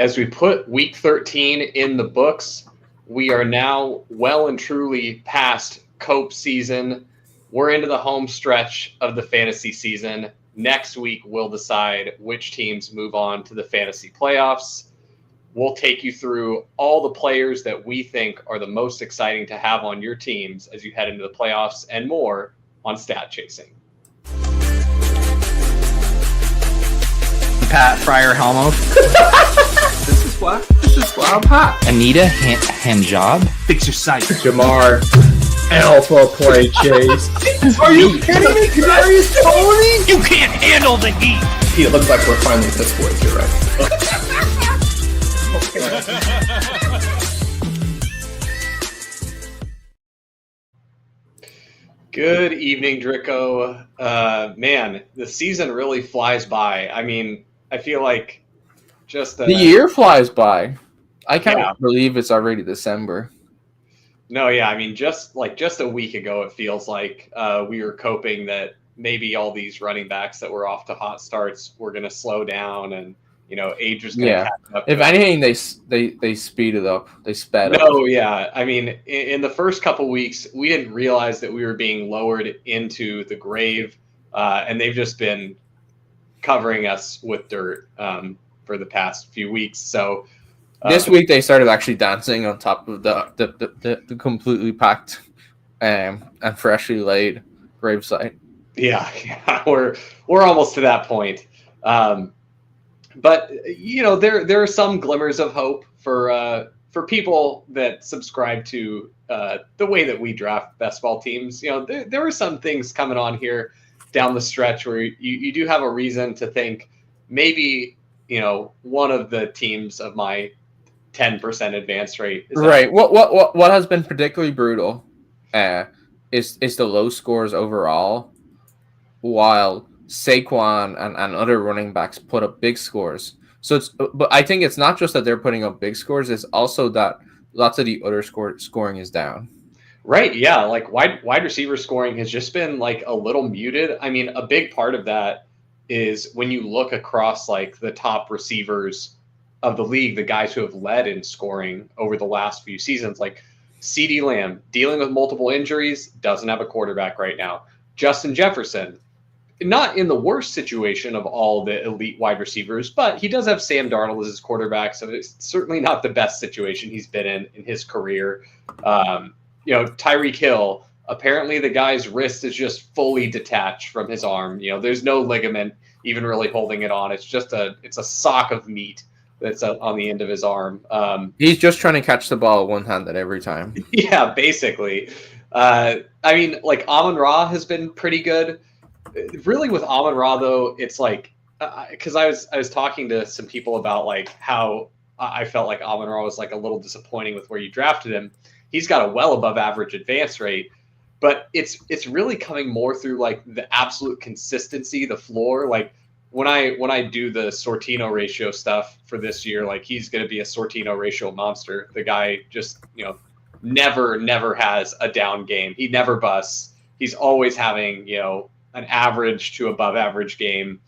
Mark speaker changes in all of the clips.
Speaker 1: as we put week 13 in the books, we are now well and truly past Cope season. We're into the home stretch of the fantasy season. Next week, we'll decide which teams move on to the fantasy playoffs. We'll take you through all the players that we think are the most exciting to have on your teams as you head into the playoffs and more on Stat Chasing.
Speaker 2: Pat Fryer Helmo.
Speaker 3: This is why I'm hot.
Speaker 2: Anita Handjob.
Speaker 3: Fix your sight.
Speaker 4: Jamar Alpha Play Chase.
Speaker 3: Are you kidding me? Kadarius Toney?
Speaker 2: You can't handle the heat.
Speaker 4: It looks like we're finally this boys. You're right.
Speaker 1: Good evening, Drico. Man, the season really flies by. I mean, I feel like just
Speaker 4: the year flies by. I can't believe it's already December.
Speaker 1: No, yeah, I mean, just a week ago, it feels like we were coping that maybe all these running backs that were off to hot starts were going to slow down, and age was going to catch up.
Speaker 4: If anything, they speed it up. They sped up.
Speaker 1: No, yeah, I mean, in the first couple weeks, we didn't realize that we were being lowered into the grave, and they've just been covering us with dirt for the past few weeks. So
Speaker 4: this week they started actually dancing on top of the completely packed and freshly laid gravesite.
Speaker 1: Yeah, we're almost to that point. But there are some glimmers of hope for people that subscribe to the way that we draft best ball teams. There are some things coming on here down the stretch where you do have a reason to think maybe one of the teams of my 10% advance rate is
Speaker 4: right. What has been particularly brutal is the low scores overall, while Saquon and other running backs put up big scores. But I think it's not just that they're putting up big scores; it's also that lots of the other scoring is down.
Speaker 1: Right. Yeah. Like wide receiver scoring has just been like a little muted. I mean, a big part of that is when you look across like the top receivers of the league, the guys who have led in scoring over the last few seasons, like CeeDee Lamb dealing with multiple injuries, doesn't have a quarterback right now. Justin Jefferson, not in the worst situation of all the elite wide receivers, but he does have Sam Darnold as his quarterback, so it's certainly not the best situation he's been in his career. Tyreek Hill, apparently the guy's wrist is just fully detached from his arm. There's no ligament even really holding it on. It's just a sock of meat that's on the end of his arm.
Speaker 4: He's just trying to catch the ball one-handed every time.
Speaker 1: Yeah, basically. I mean, like Amon-Ra has been pretty good. Really, with Amon-Ra though, it's like because I was talking to some people about like how I felt like Amon-Ra was like a little disappointing with where you drafted him. He's got a well above average advance rate, but it's really coming more through like the absolute consistency, the floor. Like when I do the Sortino ratio stuff for this year, like he's going to be a Sortino ratio monster. The guy just never has a down game. He never busts. He's always having an average to above average game.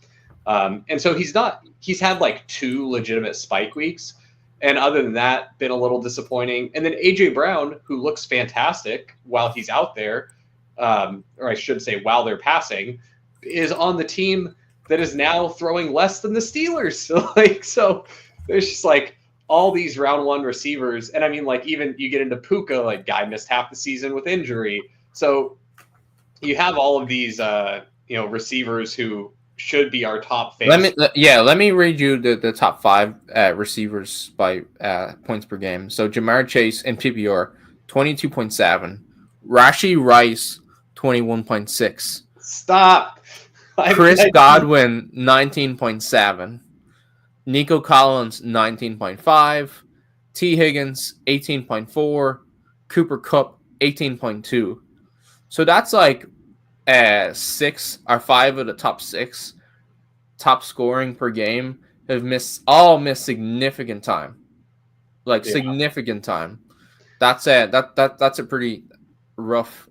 Speaker 1: And so he's had like 2 legitimate spike weeks. And other than that, been a little disappointing. And then AJ Brown, who looks fantastic while he's out there, or I should say while they're passing, is on the team that is now throwing less than the Steelers. So there's just like all these round 1 receivers. And I mean, like even you get into Puka, like guy missed half the season with injury. So you have all of these, receivers who should be our top favorites.
Speaker 4: Let me read you the top 5 receivers by points per game. So Jamar Chase in PPR, 22.7. Rashee Rice, 21.6.
Speaker 1: Stop.
Speaker 4: Chris Godwin, 19.7. Nico Collins, 19.5. T. Higgins, 18.4. Cooper Kupp, 18.2. So that's like 6 or 5 of the top 6 top scoring per game have missed significant time. Significant time. That's a pretty rough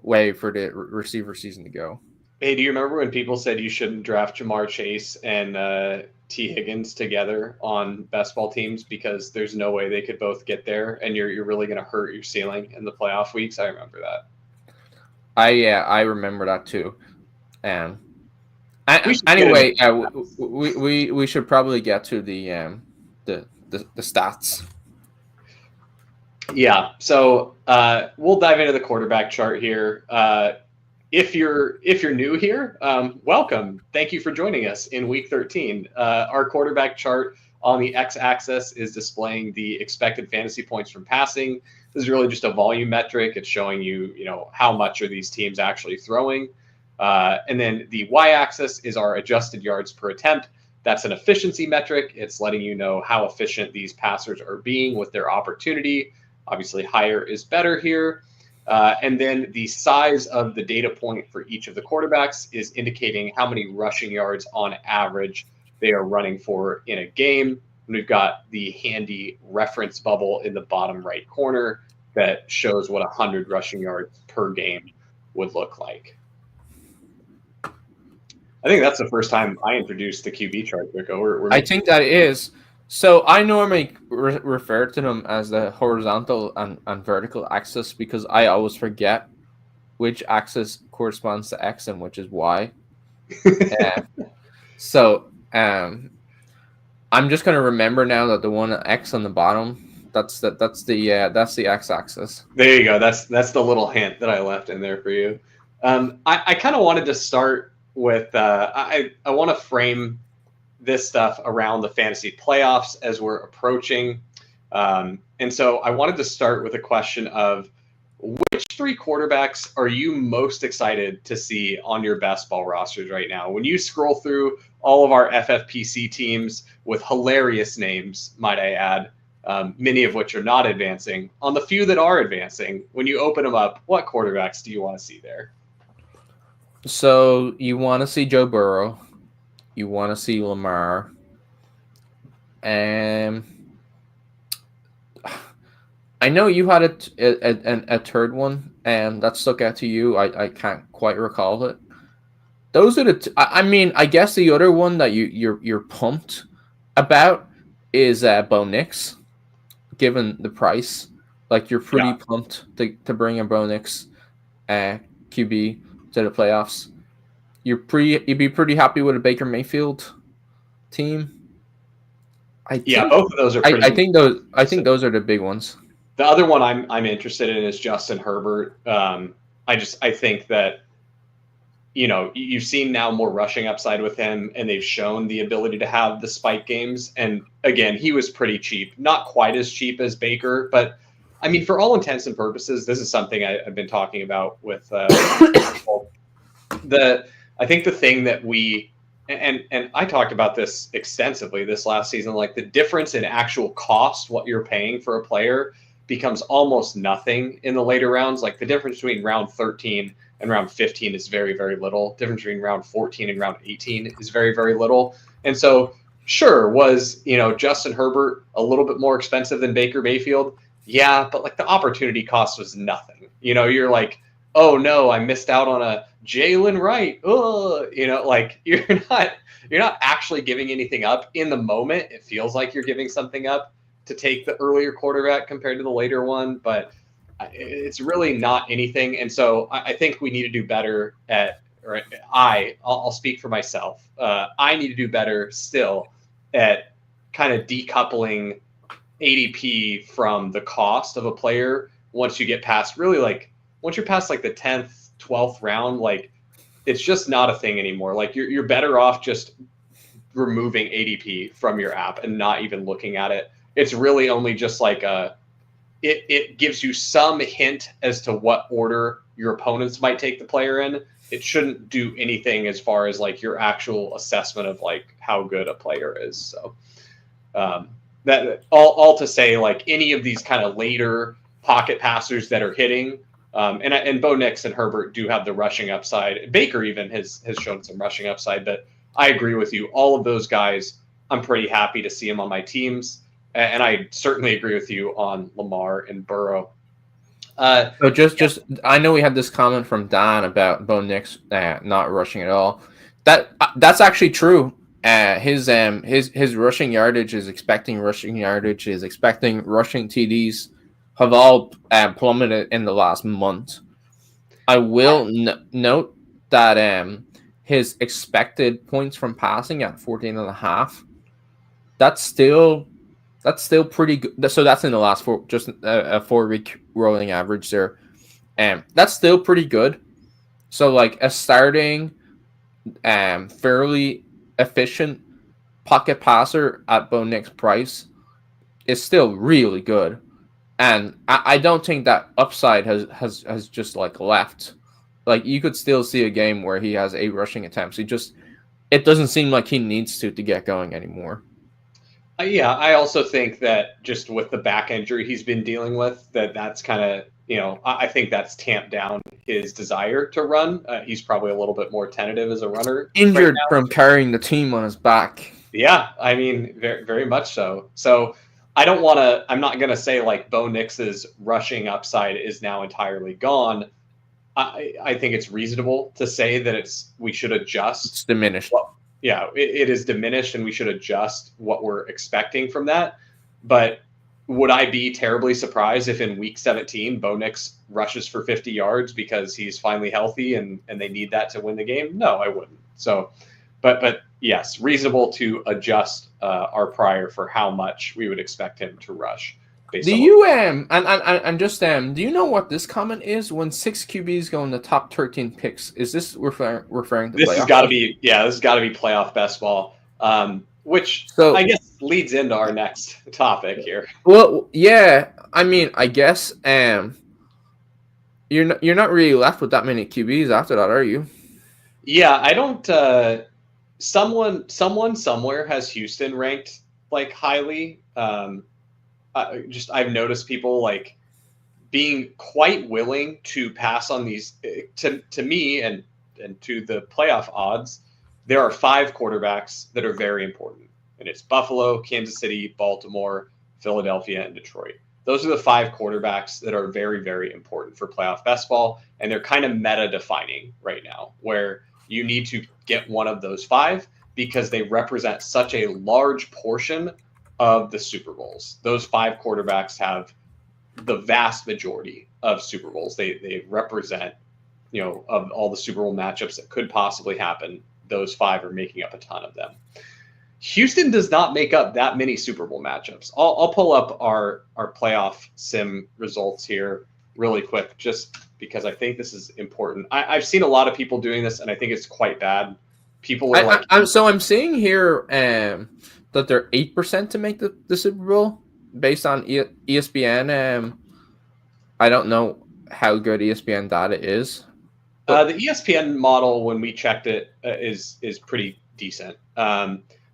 Speaker 4: way for the receiver season to go.
Speaker 1: Hey, do you remember when people said you shouldn't draft Jamar Chase and T. Higgins together on best ball teams because there's no way they could both get there, and you're really going to hurt your ceiling in the playoff weeks? I remember that.
Speaker 4: I remember that too. And
Speaker 1: We should
Speaker 4: anyway,
Speaker 1: get into
Speaker 4: we should probably get to the stats.
Speaker 1: Yeah, so we'll dive into the quarterback chart here. If you're new here, welcome. Thank you for joining us in Week 13. Our quarterback chart on the x-axis is displaying the expected fantasy points from passing. This is really just a volume metric. It's showing you, how much are these teams actually throwing. And then the y-axis is our adjusted yards per attempt. That's an efficiency metric. It's letting you know how efficient these passers are being with their opportunity. Obviously, higher is better here. And then the size of the data point for each of the quarterbacks is indicating how many rushing yards on average they are running for in a game. And we've got the handy reference bubble in the bottom right corner that shows what 100 rushing yards per game would look like. I think that's the first time I introduced the QB chart, Rico.
Speaker 4: I think that is. So I normally refer to them as the horizontal and vertical axis because I always forget which axis corresponds to X and which is Y. So I'm just gonna remember now that the one X on the bottom, that's the X-axis.
Speaker 1: There you go. That's the little hint that I left in there for you. I kind of wanted to start with I want to frame this stuff around the fantasy playoffs as we're approaching. And so I wanted to start with a question of which three quarterbacks are you most excited to see on your best ball rosters right now? When you scroll through all of our FFPC teams with hilarious names, might I add, many of which are not advancing, on the few that are advancing, when you open them up, what quarterbacks do you want to see there?
Speaker 4: So you want to see Joe Burrow. You want to see Lamar. And I know you had a third one, and that stuck out to you. I can't quite recall it. Those are I mean, I guess the other one that you're pumped about is Bo Nix, given the price. Like, you're pretty pumped to bring a Bo Nix QB to the playoffs. You'd be pretty happy with a Baker Mayfield team.
Speaker 1: Both of those are pretty.
Speaker 4: I think those are the big ones.
Speaker 1: The other one I'm interested in is Justin Herbert. I think that you've seen now more rushing upside with him, and they've shown the ability to have the spike games. And again, he was pretty cheap, not quite as cheap as Baker, but I mean, for all intents and purposes, this is something I've been talking about with people. I think the thing that and I talked about this extensively this last season, like the difference in actual cost, what you're paying for a player, becomes almost nothing in the later rounds. Like the difference between round 13 and round 15 is very, very little. The difference between round 14 and round 18 is very, very little. And so, sure, was Justin Herbert a little bit more expensive than Baker Mayfield? Yeah, but like the opportunity cost was nothing. You're like, oh no, I missed out on a Jalen Wright. Oh, like you're not actually giving anything up in the moment. It feels like you're giving something up to take the earlier quarterback compared to the later one, but it's really not anything. And so I think we need to do better I'll speak for myself. I need to do better still at kind of decoupling ADP from the cost of a player once you get past once you're past like the 10th, 12th round, like it's just not a thing anymore. Like you're better off just removing ADP from your app and not even looking at it. It's really only just like it gives you some hint as to what order your opponents might take the player in. It shouldn't do anything as far as like your actual assessment of like how good a player is. So that all to say, like any of these kind of later pocket passers that are hitting, and Bo Nix and Herbert do have the rushing upside. Baker even has shown some rushing upside, but I agree with you. All of those guys, I'm pretty happy to see them on my teams. And I certainly agree with you on Lamar and Burrow.
Speaker 4: So just I know we had this comment from Dan about Bo Nix not rushing at all. That's actually true. His rushing yardage is expecting rushing TDs have all plummeted in the last month. I will note that his expected points from passing at 14.5. That's still pretty good. So that's in the last a 4-week rolling average there. That's still pretty good. So like a starting fairly efficient pocket passer at Bo Nix price is still really good. And I don't think that upside has just like left. Like you could still see a game where he has 8 rushing attempts. It doesn't seem like he needs to get going anymore.
Speaker 1: Yeah, I also think that just with the back injury he's been dealing with, that's kind of, I think that's tamped down his desire to run. He's probably a little bit more tentative as a runner.
Speaker 4: Injured from carrying the team on his back.
Speaker 1: Yeah, I mean, very, very much so. So I'm not going to say like Bo Nix's rushing upside is now entirely gone. I think it's reasonable to say that we should adjust.
Speaker 4: It's diminished.
Speaker 1: Yeah, it is diminished, and we should adjust what we're expecting from that. But would I be terribly surprised if in week 17 Bo Nix rushes for 50 yards because he's finally healthy and they need that to win the game? No, I wouldn't. So, but yes, reasonable to adjust our prior for how much we would expect him to rush.
Speaker 4: Do you do you know what this comment is? When 6 QBs go in the top 13 picks, is this referring to
Speaker 1: this has got to be playoff best ball, which I guess leads into our next topic here.
Speaker 4: Well, yeah, I mean, I guess you're not really left with that many QBs after that, are you?
Speaker 1: Yeah, I don't. Someone somewhere has Houston ranked like highly. I've noticed people like being quite willing to pass on these to me and to the playoff odds. There are 5 quarterbacks that are very important, and it's Buffalo, Kansas City, Baltimore, Philadelphia, and Detroit. Those are the 5 quarterbacks that are very, very important for playoff best ball, and they're kind of meta defining right now, where you need to get one of those 5 because they represent such a large portion of the Super Bowls. Those 5 quarterbacks have the vast majority of Super Bowls. They represent, of all the Super Bowl matchups that could possibly happen, those 5 are making up a ton of them. Houston does not make up that many Super Bowl matchups. I'll pull up our playoff sim results here really quick, just because I think this is important. I've seen a lot of people doing this, and I think it's quite bad. People are
Speaker 4: I'm seeing here that they're 8% to make the Super Bowl based on ESPN. I don't know how good ESPN data is.
Speaker 1: The ESPN model, when we checked it, is pretty decent.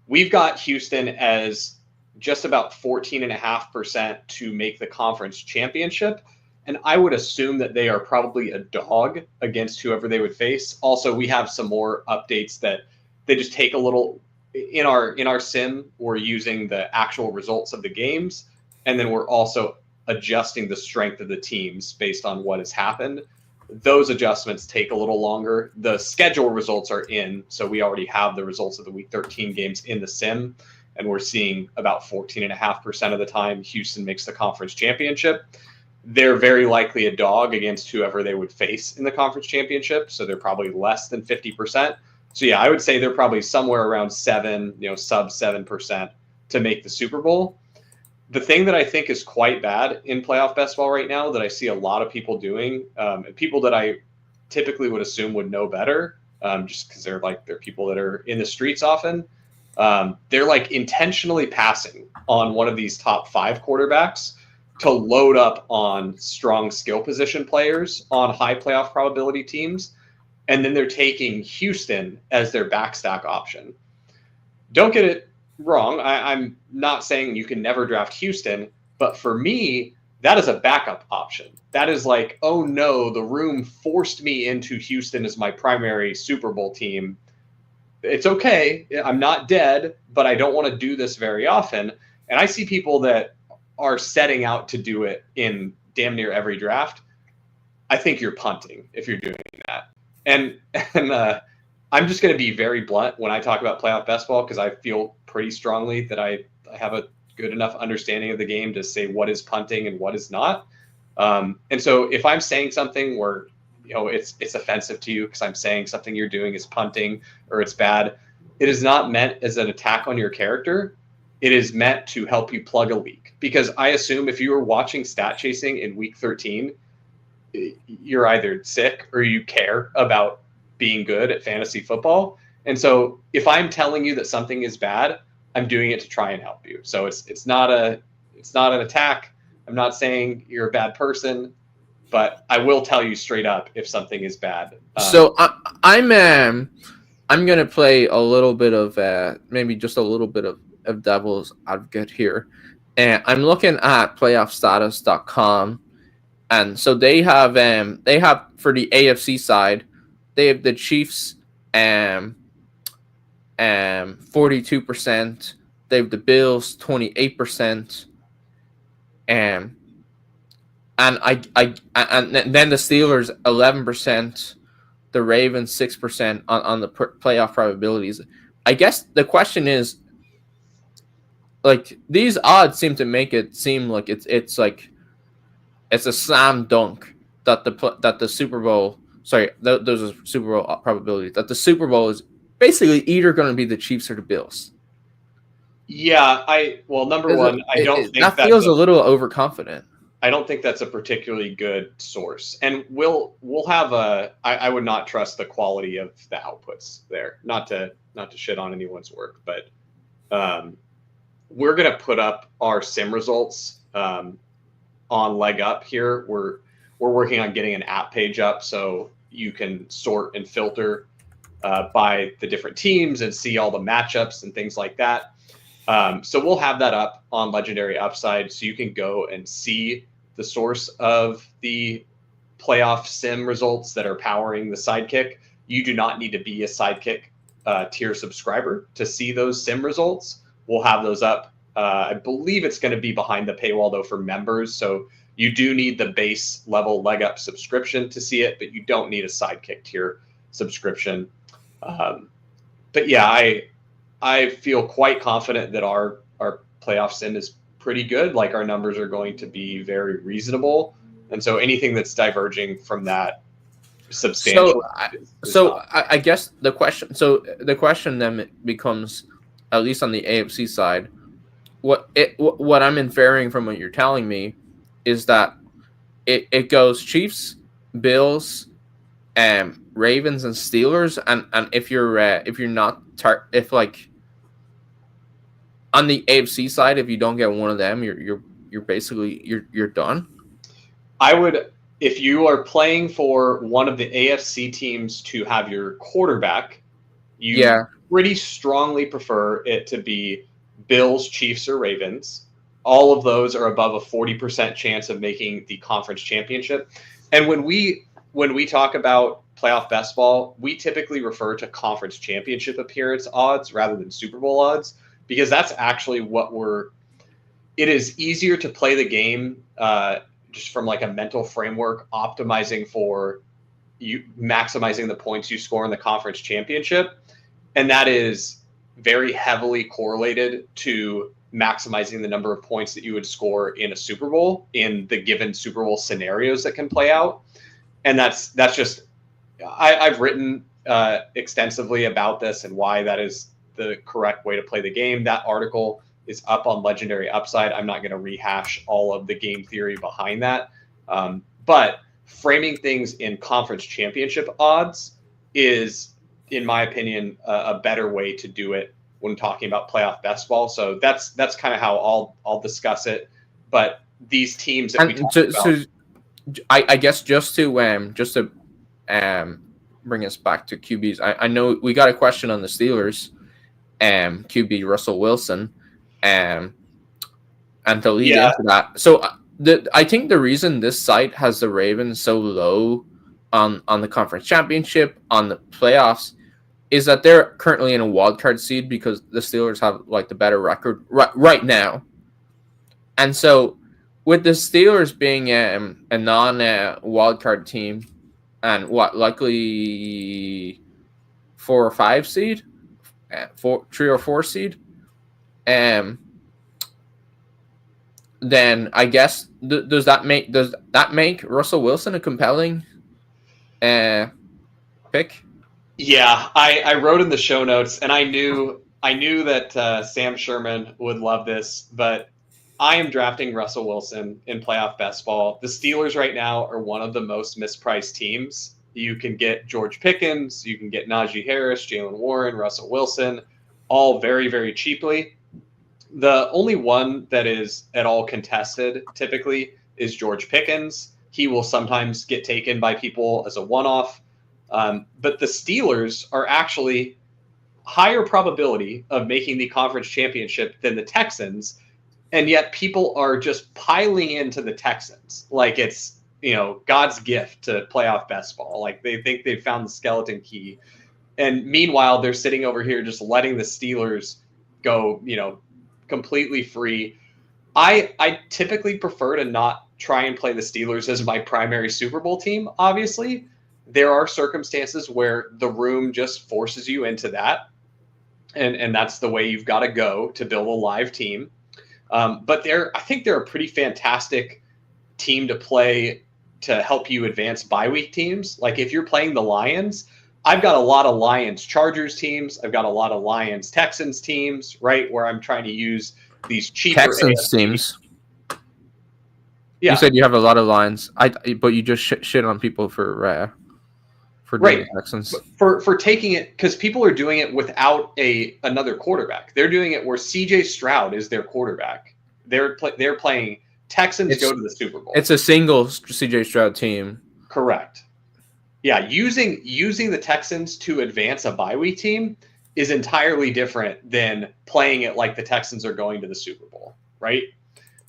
Speaker 1: We've got Houston as just about 14.5% to make the conference championship. And I would assume that they are probably a dog against whoever they would face. Also, we have some more updates that they just take a little in our sim. We're using the actual results of the games, and then we're also adjusting the strength of the teams based on what has happened. Those adjustments take a little longer. The schedule results are in, so we already have the results of the week 13 games in the sim, and we're seeing about 14.5% of the time Houston makes the conference championship. They're very likely a dog against whoever they would face in the conference championship, so they're probably less than 50%. So yeah, I would say they're probably somewhere around 7, sub 7% to make the Super Bowl. The thing that I think is quite bad in playoff best ball right now that I see a lot of people doing, and people that I typically would assume would know better, just because they're people that are in the streets often. They're like intentionally passing on one of these top 5 quarterbacks to load up on strong skill position players on high playoff probability teams. And then they're taking Houston as their backstack option. Don't get it wrong. I'm not saying you can never draft Houston, but for me, that is a backup option. That is like, oh no, the room forced me into Houston as my primary Super Bowl team. It's okay. I'm not dead, but I don't want to do this very often. And I see people that are setting out to do it in damn near every draft. I think you're punting if you're doing that. And I'm just going to be very blunt when I talk about playoff best ball because I feel pretty strongly that I have a good enough understanding of the game to say what is punting and what is not. And so if I'm saying something where it's offensive to you because I'm saying something you're doing is punting or it's bad, it is not meant as an attack on your character. It is meant to help you plug a leak. Because I assume if you were watching Stat Chasing in week 13, you're either sick or you care about being good at fantasy football. And so if I'm telling you that something is bad, I'm doing it to try and help you. So it's not an attack. I'm not saying you're a bad person, but I will tell you straight up if something is bad.
Speaker 4: So I'm going to play a little bit of maybe just a little bit of devil's advocate here. And I'm looking at playoffstatus.com. And so they have for the AFC side, they have the Chiefs 42%. They have the Bills 28%. And then the Steelers 11%, the Ravens 6% on the playoff probabilities. I guess the question is, like, these odds seem to make it seem like it's a slam dunk that the Super Bowl. Sorry, those are Super Bowl probabilities. That the Super Bowl is basically either going to be the Chiefs or the Bills.
Speaker 1: Yeah, number one, I don't think
Speaker 4: that feels a little overconfident.
Speaker 1: I don't think that's a particularly good source, and we'll have I would not trust the quality of the outputs there. Not to shit on anyone's work, but we're gonna put up our sim results on Leg Up here. We're working on getting an app page up so you can sort and filter by the different teams and see all the matchups and things like that. So we'll have that up on Legendary Upside so you can go and see the source of the playoff sim results that are powering the Sidekick. You do not need to be a Sidekick tier subscriber to see those sim results. We'll have those up. I believe it's going to be behind the paywall, though, for members. So you do need the base level Leg Up subscription to see it, but you don't need a Sidekick tier subscription. But yeah, I feel quite confident that our playoff sim is pretty good. Like, our numbers are going to be very reasonable. And so anything that's diverging from that substantial.
Speaker 4: I guess the question then becomes, at least on the AFC side, what I'm inferring from what you're telling me is that it goes Chiefs, Bills, Ravens, and Steelers, and if you're not on the AFC side, if you don't get one of them, you're basically you're done.
Speaker 1: I would, if you are playing for one of the AFC teams to have your quarterback, pretty strongly prefer it to be Bills, Chiefs, or Ravens. All of those are above a 40% chance of making the conference championship. And when we talk about playoff best ball, we typically refer to conference championship appearance odds rather than Super Bowl odds, because that's actually it is easier to play the game just from like a mental framework, optimizing for you, maximizing the points you score in the conference championship. And that is very heavily correlated to maximizing the number of points that you would score in a Super Bowl in the given Super Bowl scenarios that can play out. And that's just, I've written extensively about this and why that is the correct way to play the game. That article is up on Legendary Upside. I'm not going to rehash all of the game theory behind that. But framing things in conference championship odds is, in my opinion, a better way to do it when talking about playoff best ball. So that's kind of how I'll discuss it. But these teams that we talked about.
Speaker 4: So I guess just to bring us back to QBs, I know we got a question on the Steelers, QB Russell Wilson, and to lead into that. So I think the reason this site has the Ravens so low on the conference championship, on the playoffs, is that they're currently in a wildcard seed because the Steelers have like the better record right now. And so with the Steelers being a non wildcard team, and likely 4 or 5 seed, 3 or 4 seed, then I guess does that make Russell Wilson a compelling pick?
Speaker 1: Yeah, I wrote in the show notes, and I knew that Sam Sherman would love this, but I am drafting Russell Wilson in playoff best ball. The Steelers right now are one of the most mispriced teams. You can get George Pickens, you can get Najee Harris, Jalen Warren, Russell Wilson, all very, very cheaply. The only one that is at all contested typically is George Pickens. He will sometimes get taken by people as a one-off. But the Steelers are actually higher probability of making the conference championship than the Texans. And yet people are just piling into the Texans like it's, God's gift to playoff best ball. Like they think they've found the skeleton key. And meanwhile, they're sitting over here just letting the Steelers go, completely free. I typically prefer to not try and play the Steelers as my primary Super Bowl team, obviously. There are circumstances where the room just forces you into that. And that's the way you've got to go to build a live team. But I think they're a pretty fantastic team to play to help you advance bye week teams. Like if you're playing the Lions, I've got a lot of Lions Chargers teams. I've got a lot of Lions Texans teams, right? Where I'm trying to use these cheaper
Speaker 4: Texans teams.
Speaker 1: Yeah.
Speaker 4: You said you have a lot of Lions, but you just shit on people for doing Texans.
Speaker 1: For taking it, because people are doing it without another quarterback. They're doing it where C.J. Stroud is their quarterback. They're playing Texans go to the Super Bowl.
Speaker 4: It's a single C.J. Stroud team.
Speaker 1: Correct. Yeah, using the Texans to advance a bye week team is entirely different than playing it like the Texans are going to the Super Bowl, right?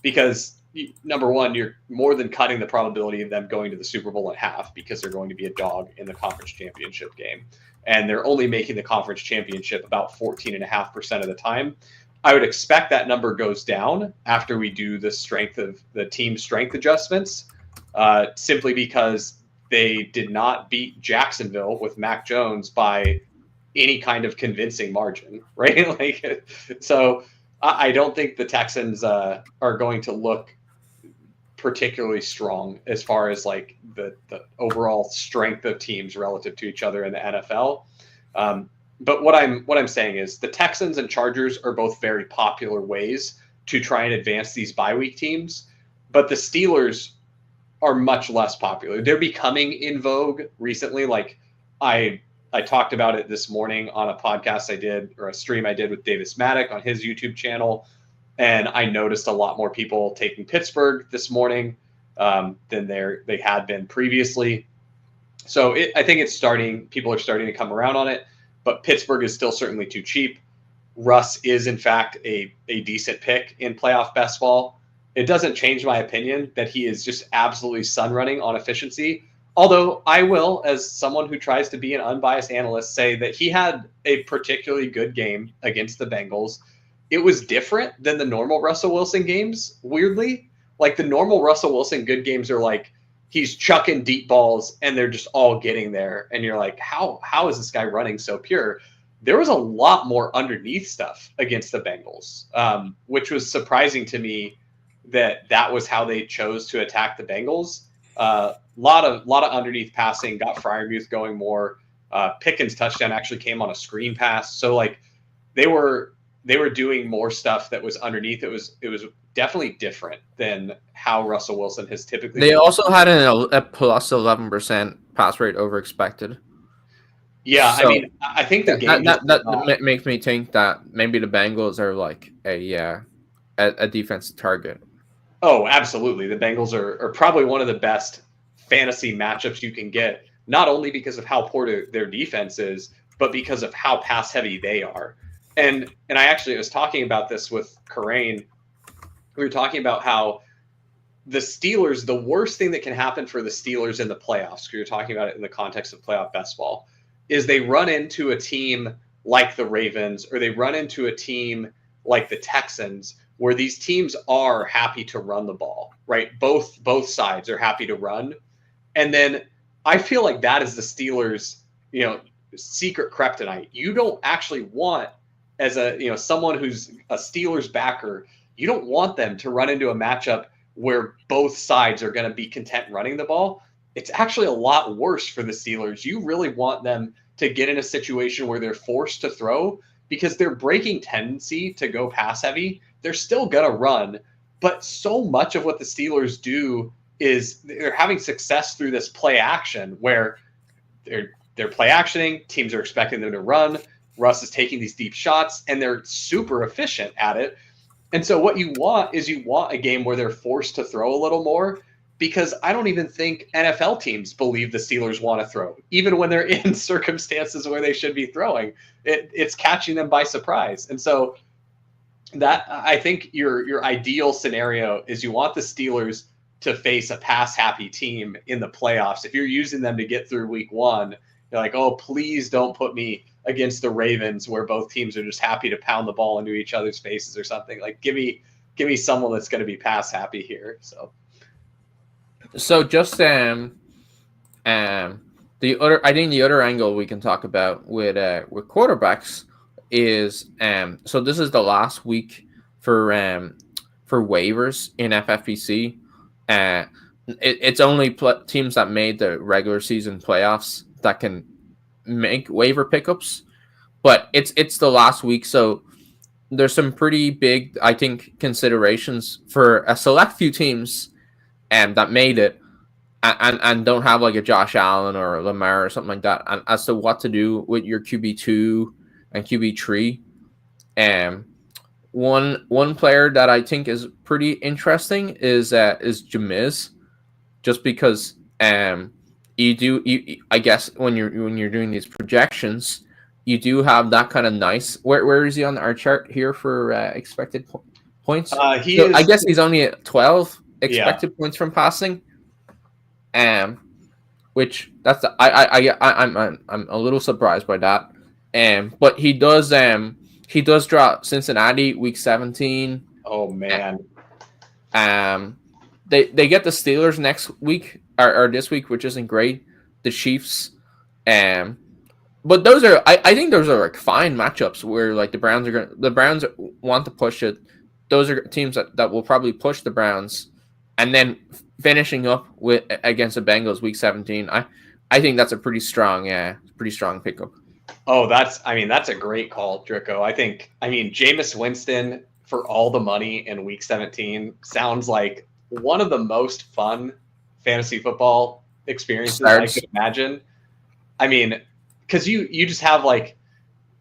Speaker 1: Because number one, you're more than cutting the probability of them going to the Super Bowl in half because they're going to be a dog in the conference championship game. And they're only making the conference championship about 14.5% of the time. I would expect that number goes down after we do the team strength adjustments, simply because they did not beat Jacksonville with Mac Jones by any kind of convincing margin, right? So I don't think the Texans are going to look particularly strong as far as like the overall strength of teams relative to each other in the NFL. But what I'm saying is the Texans and Chargers are both very popular ways to try and advance these bye week teams, but the Steelers are much less popular. They're becoming in vogue recently. Like I talked about it this morning on a podcast I did, or a stream I did with Davis Maddock on his YouTube channel. And I noticed a lot more people taking Pittsburgh this morning than they had been previously. So I think people are starting to come around on it, but Pittsburgh is still certainly too cheap. Russ is in fact a decent pick in playoff best ball. It doesn't change my opinion that he is just absolutely sun running on efficiency. Although I will, as someone who tries to be an unbiased analyst, say that he had a particularly good game against the Bengals. It was different than the normal Russell Wilson games, weirdly. Like the normal Russell Wilson good games are like he's chucking deep balls and they're just all getting there. And you're like, how is this guy running so pure? There was a lot more underneath stuff against the Bengals, which was surprising to me that was how they chose to attack the Bengals. Lot of underneath passing, got Freiermuth going more. Pickens' touchdown actually came on a screen pass. So like they were doing more stuff that was underneath. It was definitely different than how Russell Wilson has typically.
Speaker 4: They also had a plus 11% pass rate over expected.
Speaker 1: Yeah,
Speaker 4: so
Speaker 1: I mean, I think the game
Speaker 4: that makes me think that maybe the Bengals are like a defensive target.
Speaker 1: Oh, absolutely. The Bengals are probably one of the best fantasy matchups you can get, not only because of how poor their defense is, but because of how pass heavy they are. And I was talking about this with Karain. We were talking about how the Steelers, the worst thing that can happen for the Steelers in the playoffs, we were talking about it in the context of playoff best ball, is they run into a team like the Ravens or they run into a team like the Texans where these teams are happy to run the ball, right? Both sides are happy to run. And then I feel like that is the Steelers, secret kryptonite. You don't actually want, as someone who's a Steelers backer, you don't want them to run into a matchup where both sides are going to be content running the ball. It's actually a lot worse for the Steelers. You really want them to get in a situation where they're forced to throw, because their breaking tendency to go pass heavy, they're still going to run. But so much of what the Steelers do is they're having success through this play action where they're play actioning, teams are expecting them to run. Russ is taking these deep shots, and they're super efficient at it. And so what you want is a game where they're forced to throw a little more, because I don't even think NFL teams believe the Steelers want to throw, even when they're in circumstances where they should be throwing. It's catching them by surprise. And so that, I think your ideal scenario is you want the Steelers to face a pass-happy team in the playoffs. If you're using them to get through week 1, you're like, oh, please don't put me against the Ravens where both teams are just happy to pound the ball into each other's faces or something. Like, give me someone that's going to be pass-happy here.
Speaker 4: So just the other angle we can talk about with quarterbacks is so this is the last week for waivers in FFPC. It's only teams that made the regular season playoffs that can make waiver pickups, but it's the last week, so there's some pretty big, I think, considerations for a select few teams that made it and don't have like a Josh Allen or a Lamar or something like that, and as to what to do with your QB2 and QB3. One player that I think is pretty interesting is Jameis, just because I guess when you're doing these projections, you do have that kind of nice. Where is he on our chart here for expected points? I guess he's only at 12 expected points from passing. Which that's I'm a little surprised by that. But he does drop Cincinnati week 17.
Speaker 1: Oh man.
Speaker 4: They get the Steelers next week or this week, which isn't great. The Chiefs. But those are I think those are like fine matchups where like the Browns want to push it. Those are teams that will probably push the Browns, and then finishing up with against the Bengals week 17. I think that's a pretty strong pickup.
Speaker 1: Oh, that's a great call, Drico. I mean, Jameis Winston for all the money in week 17 sounds like one of the most fun fantasy football experiences I could imagine. I mean, because you just have like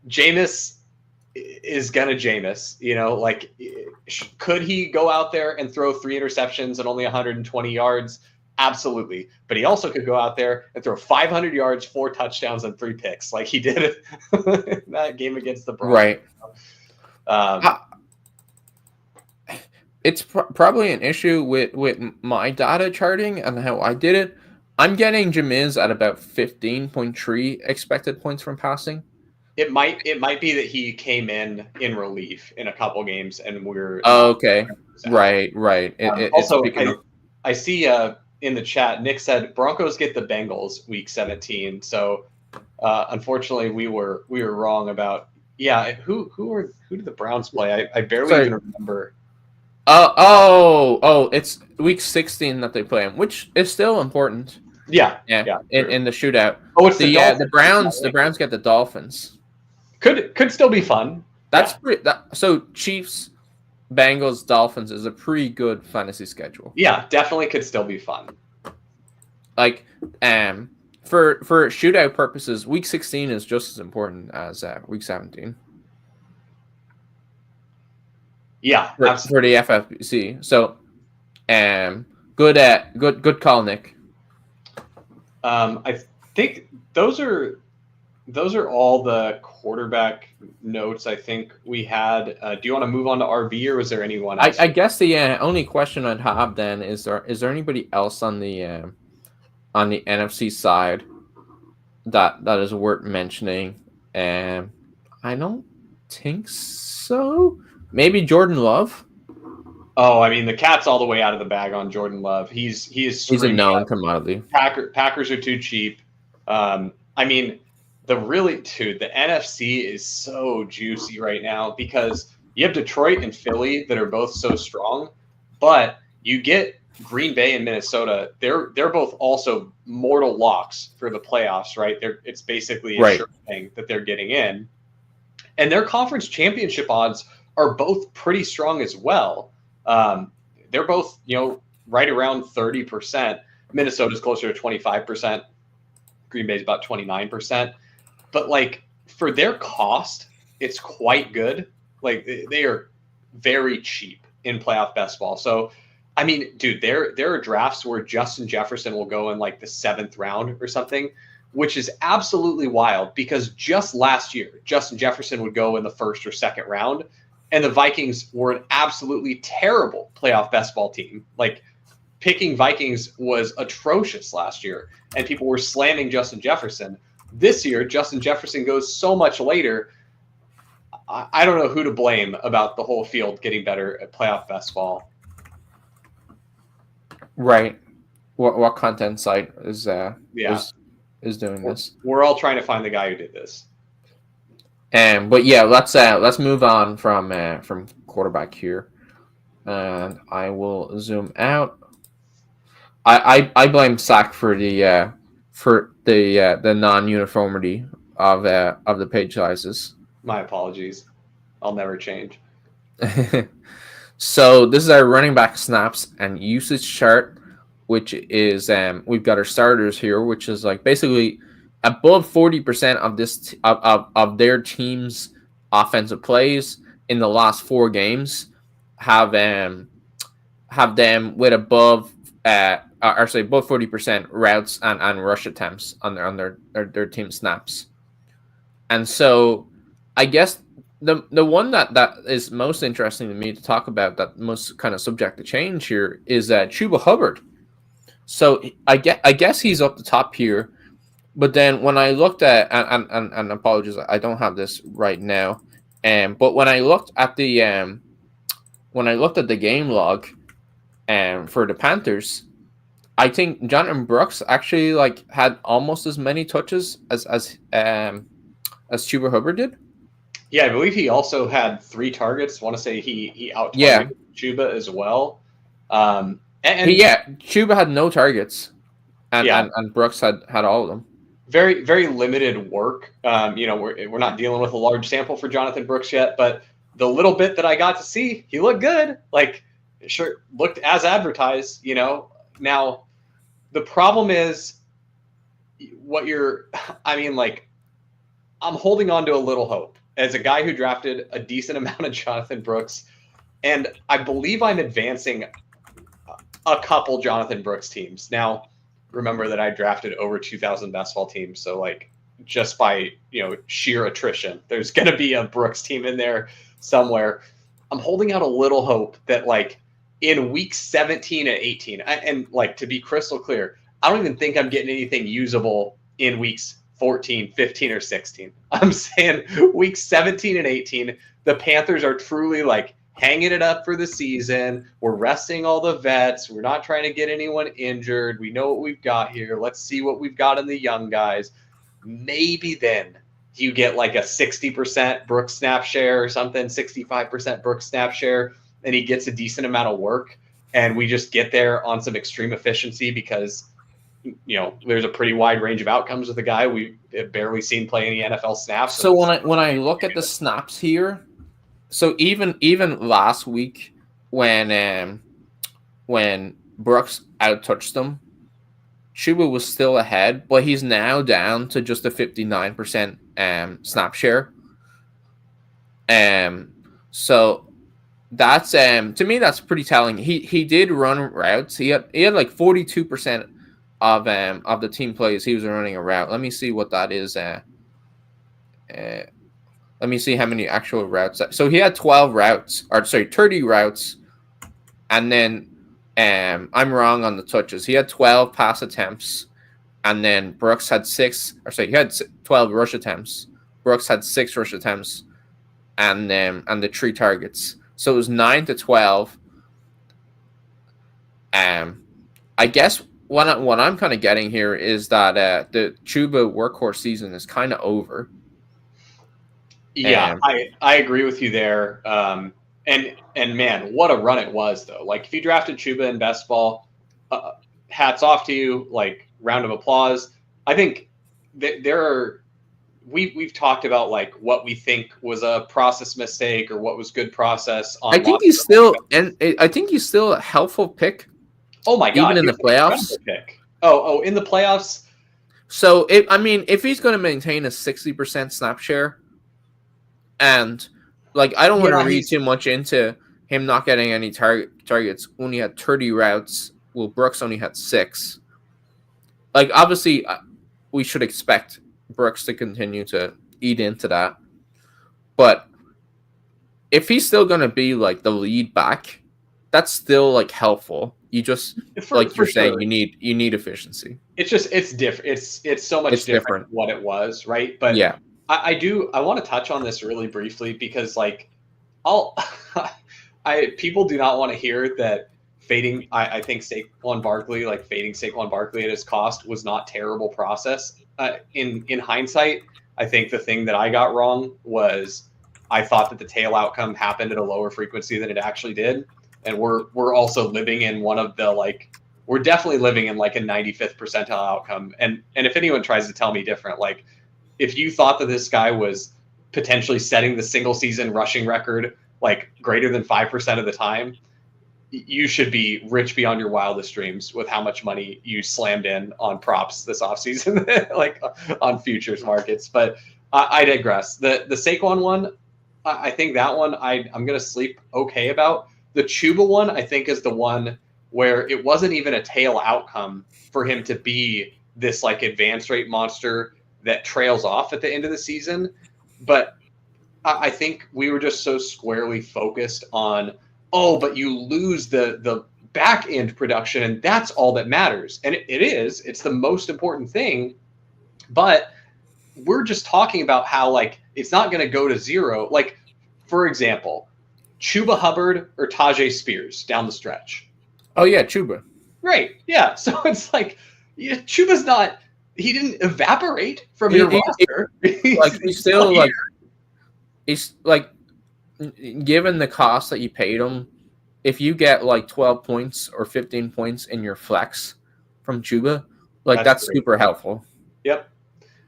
Speaker 1: Jameis is gonna Jameis, like could he go out there and throw 3 interceptions and only 120 yards? Absolutely. But he also could go out there and throw 500 yards, 4 touchdowns, and 3 picks like he did in that game against the Broncos.
Speaker 4: Right. It's probably an issue with my data charting and how I did it. I'm getting Jameis at about 15.3 expected points from passing.
Speaker 1: It might be that he came in relief in a couple games and we're
Speaker 4: okay. Right.
Speaker 1: Also, I see in the chat Nick said Broncos get the Bengals week 17. So unfortunately we were wrong about who did the Browns play? I barely even remember.
Speaker 4: It's week 16 that they play him, which is still important.
Speaker 1: Yeah.
Speaker 4: In the shootout.
Speaker 1: Oh, it's
Speaker 4: the Browns. The Browns get the Dolphins.
Speaker 1: Could still be fun.
Speaker 4: That's pretty. So Chiefs, Bengals, Dolphins is a pretty good fantasy schedule.
Speaker 1: Yeah, definitely could still be fun.
Speaker 4: Like, for shootout purposes, week 16 is just as important as week 17.
Speaker 1: Yeah,
Speaker 4: for the FFPC. So, good call, Nick.
Speaker 1: I think those are all the quarterback notes I think we had. Do you want to move on to RB, or was there anyone else?
Speaker 4: I guess the only question I'd have then is there anybody else on the NFC side that is worth mentioning? I don't think so. Maybe Jordan Love.
Speaker 1: Oh, I mean, the cat's all the way out of the bag on Jordan Love. He is
Speaker 4: He's a
Speaker 1: screaming
Speaker 4: known
Speaker 1: out,
Speaker 4: commodity.
Speaker 1: Packers are too cheap. I mean, the NFC is so juicy right now because you have Detroit and Philly that are both so strong, but you get Green Bay and Minnesota. They're both also mortal locks for the playoffs, right? It's basically a sure thing that they're getting in, and their conference championship odds are both pretty strong as well. They're both right around 30%. Minnesota's closer to 25%. Green Bay's about 29%. But like for their cost, it's quite good. Like they are very cheap in playoff best ball. So I mean, dude, there are drafts where Justin Jefferson will go in like the 7th round or something, which is absolutely wild because just last year, Justin Jefferson would go in the 1st or 2nd round, and the Vikings were an absolutely terrible playoff best ball team. Like picking Vikings was atrocious last year, and people were slamming Justin Jefferson. This year, Justin Jefferson goes so much later. I don't know who to blame about the whole field getting better at playoff best ball.
Speaker 4: Right. What content site is doing this?
Speaker 1: We're all trying to find the guy who did this.
Speaker 4: But yeah, let's move on from quarterback here, and I will zoom out. I blame Sack for the non-uniformity of the page sizes.
Speaker 1: My apologies. I'll never change.
Speaker 4: So this is our running back snaps and usage chart, which is we've got our starters here, which is like basically above 40% of this of their team's offensive plays in the last 4 games have them with above above 40% routes and rush attempts on their team snaps. And so I guess the one that is most interesting to me to talk about, that most kind of subject to change here, is Chuba Hubbard. So I guess he's up the top here, but then when I looked at and apologies, I don't have this right now, but when I looked at the game log for the Panthers, I think Jonathon Brooks actually had almost as many touches as Chuba Hubbard did.
Speaker 1: Yeah, I believe he also had 3 targets. I want to say he out-targeted Chuba as well.
Speaker 4: Chuba had no targets, and Brooks had all of them.
Speaker 1: Very, very limited work. We're not dealing with a large sample for Jonathon Brooks yet, but the little bit that I got to see, he looked good. Sure, looked as advertised. Now the problem is I'm holding on to a little hope as a guy who drafted a decent amount of Jonathon Brooks, and I believe I'm advancing a couple Jonathon Brooks teams. Now, remember that I drafted over 2,000 best ball teams, so just by sheer attrition, there's going to be a Brooks team in there somewhere. I'm holding out a little hope that in weeks 17 and 18, and to be crystal clear, I don't even think I'm getting anything usable in weeks 14, 15, or 16. I'm saying weeks 17 and 18, the Panthers are truly hanging it up for the season. We're resting all the vets. We're not trying to get anyone injured. We know what we've got here. Let's see what we've got in the young guys. Maybe then you get a 60% Brooks snap share or something, 65% Brooks snap share, and he gets a decent amount of work, and we just get there on some extreme efficiency because there's a pretty wide range of outcomes with a guy we have barely seen play any NFL snaps.
Speaker 4: So when I look at the snaps here, so even last week when Brooks out-touched them, Chuba was still ahead, but he's now down to just a 59% snap share. So that's to me that's pretty telling. He did run routes. He had 42% of the team plays he was running a route. Let me see what that is. Let me see how many actual routes. So he had 30 routes, and then I'm wrong on the touches. He had 12 pass attempts, and then Brooks had 6. He had 12 rush attempts. Brooks had 6 rush attempts, and the 3 targets. So it was 9 to 12. I guess what I'm kind of getting here is that the Chuba workhorse season is kind of over.
Speaker 1: Yeah, I agree with you there. And man, what a run it was though. Like if you drafted Chuba in best ball, hats off to you. Like round of applause. I think there are. We've talked about like what we think was a process mistake or what was good process.
Speaker 4: I think he's still a helpful pick.
Speaker 1: Oh my god!
Speaker 4: Even in the playoffs.
Speaker 1: Pick. Oh, in the playoffs.
Speaker 4: So if he's going to maintain a 60% snap share, and like I don't want to read too much into him not getting any targets. Only had 30 routes. Well, Brooks only had 6. Like obviously, we should expect Brooks to continue to eat into that. But if he's still going to be like the lead back, that's still like helpful. You just you're saying you need efficiency.
Speaker 1: It's different. It's so much different what it was, right? But yeah, I want to touch on this really briefly because like people do not want to hear that fading. I think fading Saquon Barkley at his cost was not terrible process. In hindsight, I think the thing that I got wrong was I thought that the tail outcome happened at a lower frequency than it actually did. And we're also living in one of the we're definitely living in like a 95th percentile outcome. And if anyone tries to tell me different, like if you thought that this guy was potentially setting the single season rushing record like greater than 5% of the time, you should be rich beyond your wildest dreams with how much money you slammed in on props this offseason, like on futures markets. But I digress. The Saquon one, I think that one I'm going to sleep okay about. The Chuba one, I think, is the one where it wasn't even a tail outcome for him to be this like advance rate monster that trails off at the end of the season. But I think we were just so squarely focused on, but you lose the back end production, and that's all that matters. And it's the most important thing. But we're just talking about how like it's not going to go to zero. Like, for example, Chuba Hubbard or Tajay Spears down the stretch.
Speaker 4: Oh yeah, Chuba.
Speaker 1: Right. Yeah. So it's like Chuba's not. He didn't evaporate from your roster.
Speaker 4: He's still like. He's like, given the cost that you paid him, if you get like 12 points or 15 points in your flex from Chuba, like that's super helpful.
Speaker 1: Yep.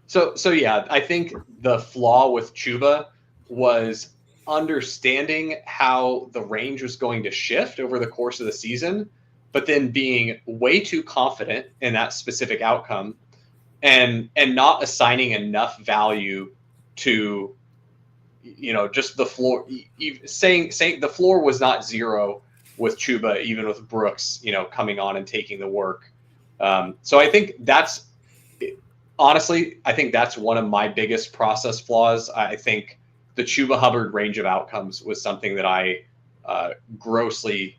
Speaker 1: So yeah, I think the flaw with Chuba was understanding how the range was going to shift over the course of the season, but then being way too confident in that specific outcome and not assigning enough value to, just the floor, saying the floor was not zero with Chuba, even with Brooks, coming on and taking the work. So I think that's one of my biggest process flaws. I think the Chuba Hubbard range of outcomes was something that I grossly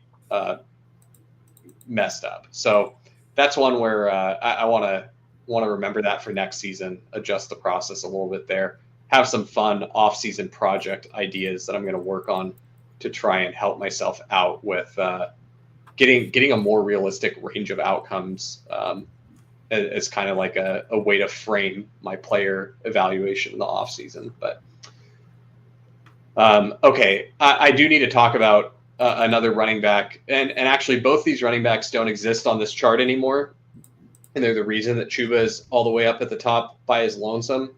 Speaker 1: messed up. So that's one where I want to remember that for next season, adjust the process a little bit there, have some fun off-season project ideas that I'm going to work on to try and help myself out with getting a more realistic range of outcomes as kind of like a way to frame my player evaluation in the off-season. But okay, I do need to talk about another running back. And actually, both these running backs don't exist on this chart anymore. And they're the reason that Chuba is all the way up at the top by his lonesome.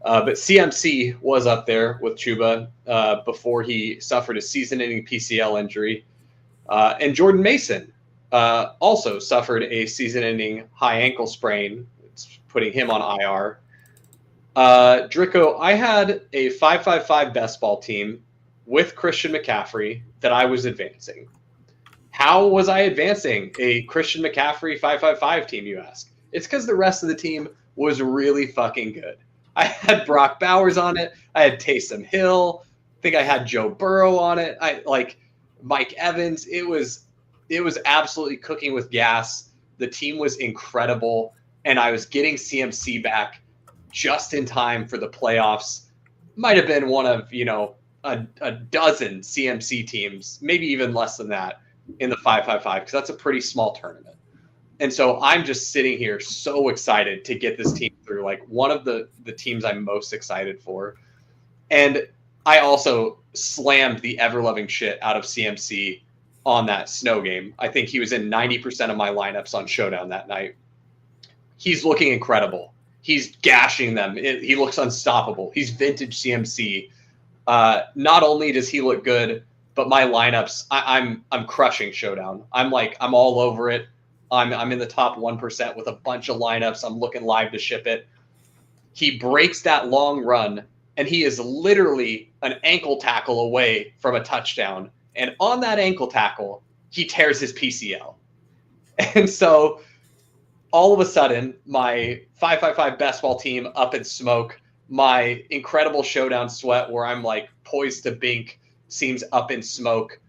Speaker 1: But CMC was up there with Chuba before he suffered a season-ending PCL injury. And Jordan Mason also suffered a season-ending high ankle sprain. It's putting him on IR. Drico, I had a 5-5-5 best ball team with Christian McCaffrey that I was advancing. How was I advancing a Christian McCaffrey 5-5-5 team, you ask? It's because the rest of the team was really fucking good. I had Brock Bowers on it. I had Taysom Hill. I think I had Joe Burrow on it. I like Mike Evans. It was absolutely cooking with gas. The team was incredible, and I was getting CMC back just in time for the playoffs. Might have been one of a dozen CMC teams, maybe even less than that in the 5-5-5 because that's a pretty small tournament. And so I'm just sitting here so excited to get this team through, like one of the teams I'm most excited for. And I also slammed the ever-loving shit out of CMC on that snow game. I think he was in 90% of my lineups on Showdown that night. He's looking incredible. He's gashing them. He looks unstoppable. He's vintage CMC. Not only does he look good, but my lineups, I'm crushing Showdown. I'm all over it. I'm in the top 1% with a bunch of lineups. I'm looking live to ship it. He breaks that long run, and he is literally an ankle tackle away from a touchdown. And on that ankle tackle, he tears his PCL. And so all of a sudden, my 5-5-5 best ball team up in smoke, my incredible Showdown sweat where I'm like poised to bink seems up in smoke.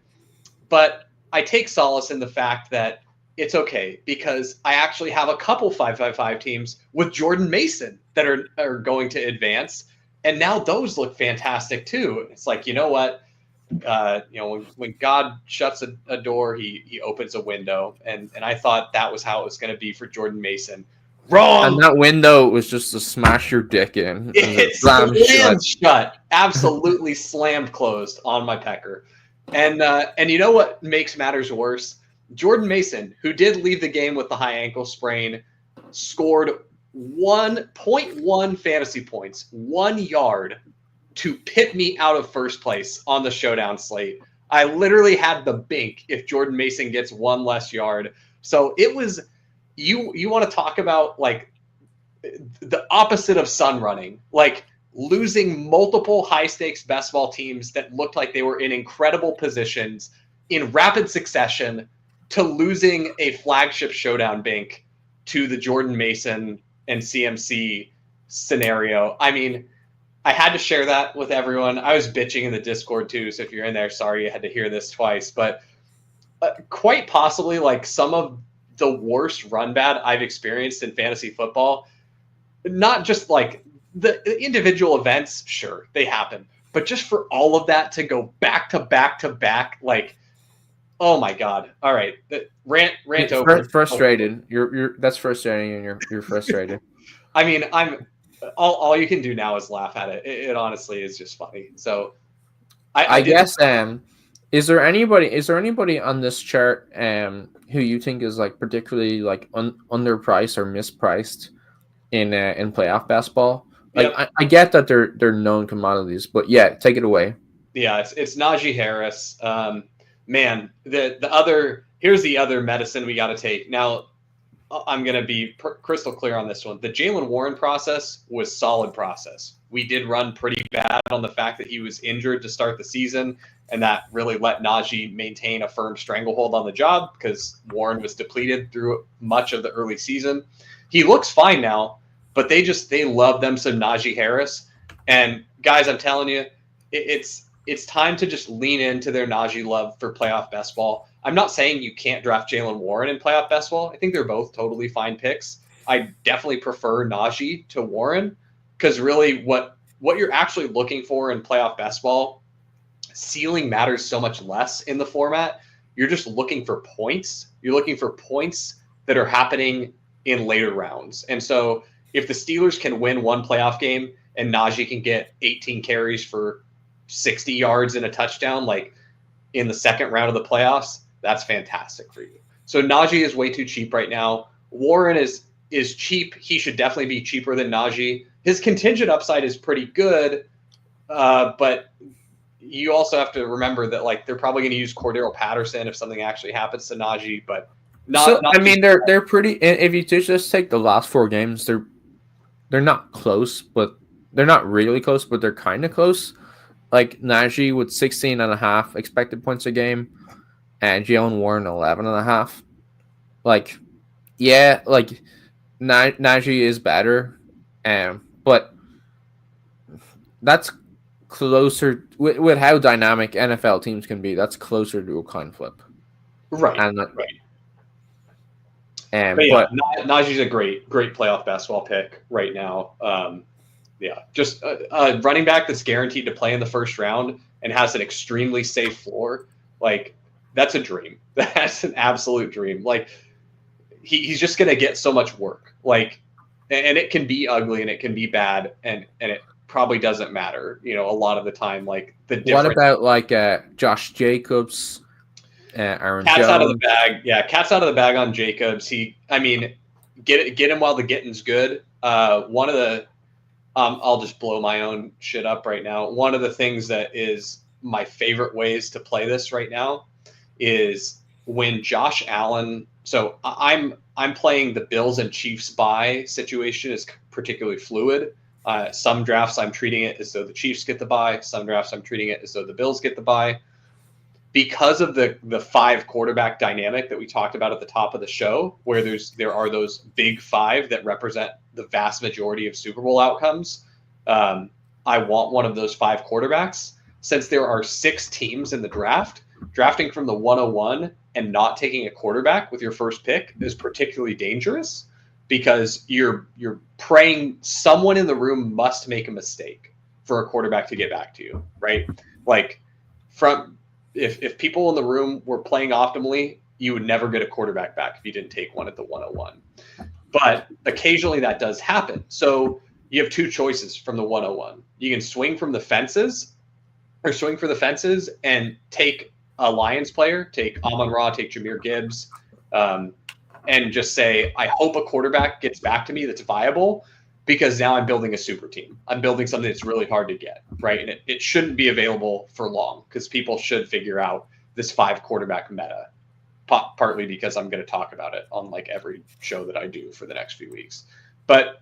Speaker 1: But I take solace in the fact that it's okay because I actually have a couple 5-5-5 teams with Jordan Mason that are going to advance. And now those look fantastic too. It's like, you know what? When God shuts a door, he opens a window. And I thought that was how it was going to be for Jordan Mason. Wrong.
Speaker 4: And that window was just to smash your dick in.
Speaker 1: It slammed shut. Absolutely slammed closed on my pecker. And you know what makes matters worse? Jordan Mason, who did leave the game with the high ankle sprain, scored 1.1 fantasy points, 1 yard to pit me out of first place on the Showdown slate. I literally had the bink if Jordan Mason gets 1 less yard. So it was, you want to talk about like the opposite of sun running, like losing multiple high stakes best ball teams that looked like they were in incredible positions in rapid succession to losing a flagship Showdown bank to the Jordan Mason and CMC scenario. I mean, I had to share that with everyone. I was bitching in the Discord too, so if you're in there, sorry you had to hear this twice. But quite possibly like some of the worst run bad I've experienced in fantasy football. Not just like the individual events, sure, they happen. But just for all of that to go back to back to back, like, oh my God! All right, rant over.
Speaker 4: Frustrated. You're that's frustrating, and you're frustrated.
Speaker 1: I mean, I'm all you can do now is laugh at it. It honestly is just funny. So, I guess.
Speaker 4: Is there anybody on this chart who you think is like particularly like underpriced or mispriced in playoff basketball? Like yep. I get that they're known commodities, but yeah, take it away.
Speaker 1: Yeah, it's Najee Harris. Man, here's the other medicine we got to take. Now, I'm going to be crystal clear on this one. The Jaylen Warren process was solid process. We did run pretty bad on the fact that he was injured to start the season, and that really let Najee maintain a firm stranglehold on the job because Warren was depleted through much of the early season. He looks fine now, but they love them some Najee Harris. And guys, I'm telling you, it's time to just lean into their Najee love for playoff best ball. I'm not saying you can't draft Jaylen Warren in playoff best ball. I think they're both totally fine picks. I definitely prefer Najee to Warren because really what you're actually looking for in playoff best ball, ceiling matters so much less in the format. You're just looking for points. You're looking for points that are happening in later rounds. And so if the Steelers can win one playoff game and Najee can get 18 carries for 60 yards and a touchdown, like in the second round of the playoffs, that's fantastic for you. So Najee is way too cheap right now. Warren is cheap. He should definitely be cheaper than Najee. His contingent upside is pretty good, but you also have to remember that like they're probably going to use Cordero Patterson if something actually happens to Najee, but not.
Speaker 4: I mean, they're pretty. If you just take the last 4 games, they're not close, but they're not really close, but they're kind of close. Like Najee with 16.5 expected points a game, and Jaylen Warren 11.5. Like, yeah, like Najee is better, but that's closer with how dynamic NFL teams can be. That's closer to a coin flip,
Speaker 1: right?
Speaker 4: Right.
Speaker 1: But Najee's a great playoff basketball pick right now. Yeah, just a running back that's guaranteed to play in the first round and has an extremely safe floor. Like that's a dream. That's an absolute dream. Like he's just going to get so much work. Like, and it can be ugly and it can be bad, and it probably doesn't matter. A lot of the time, like the different.
Speaker 4: What about like Josh Jacobs, Aaron
Speaker 1: Cat's
Speaker 4: Jones?
Speaker 1: out of the bag. Yeah, cat's out of the bag on Jacobs. Get him while the getting's good. One of the, I'll just blow my own shit up right now. One of the things that is my favorite ways to play this right now is when Josh Allen. So I'm playing the Bills and Chiefs bye situation is particularly fluid. Some drafts I'm treating it as though the Chiefs get the bye. Some drafts I'm treating it as though the Bills get the bye. Because of the 5 quarterback dynamic that we talked about at the top of the show, where there are those big 5 that represent the vast majority of Super Bowl outcomes, I want one of those 5 quarterbacks. Since there are 6 teams in the draft, drafting from the 101 and not taking a quarterback with your first pick is particularly dangerous because you're praying someone in the room must make a mistake for a quarterback to get back to you, right? Like if people in the room were playing optimally, you would never get a quarterback back if you didn't take one at the 101. But occasionally that does happen. So you have 2 choices from the 101. You can swing for the fences and take a Lions player, take Amon-Ra, take Jahmyr Gibbs, and just say, I hope a quarterback gets back to me that's viable, because now I'm building a super team. I'm building something that's really hard to get, right? And it shouldn't be available for long because people should figure out this 5 quarterback meta, partly because I'm going to talk about it on like every show that I do for the next few weeks. But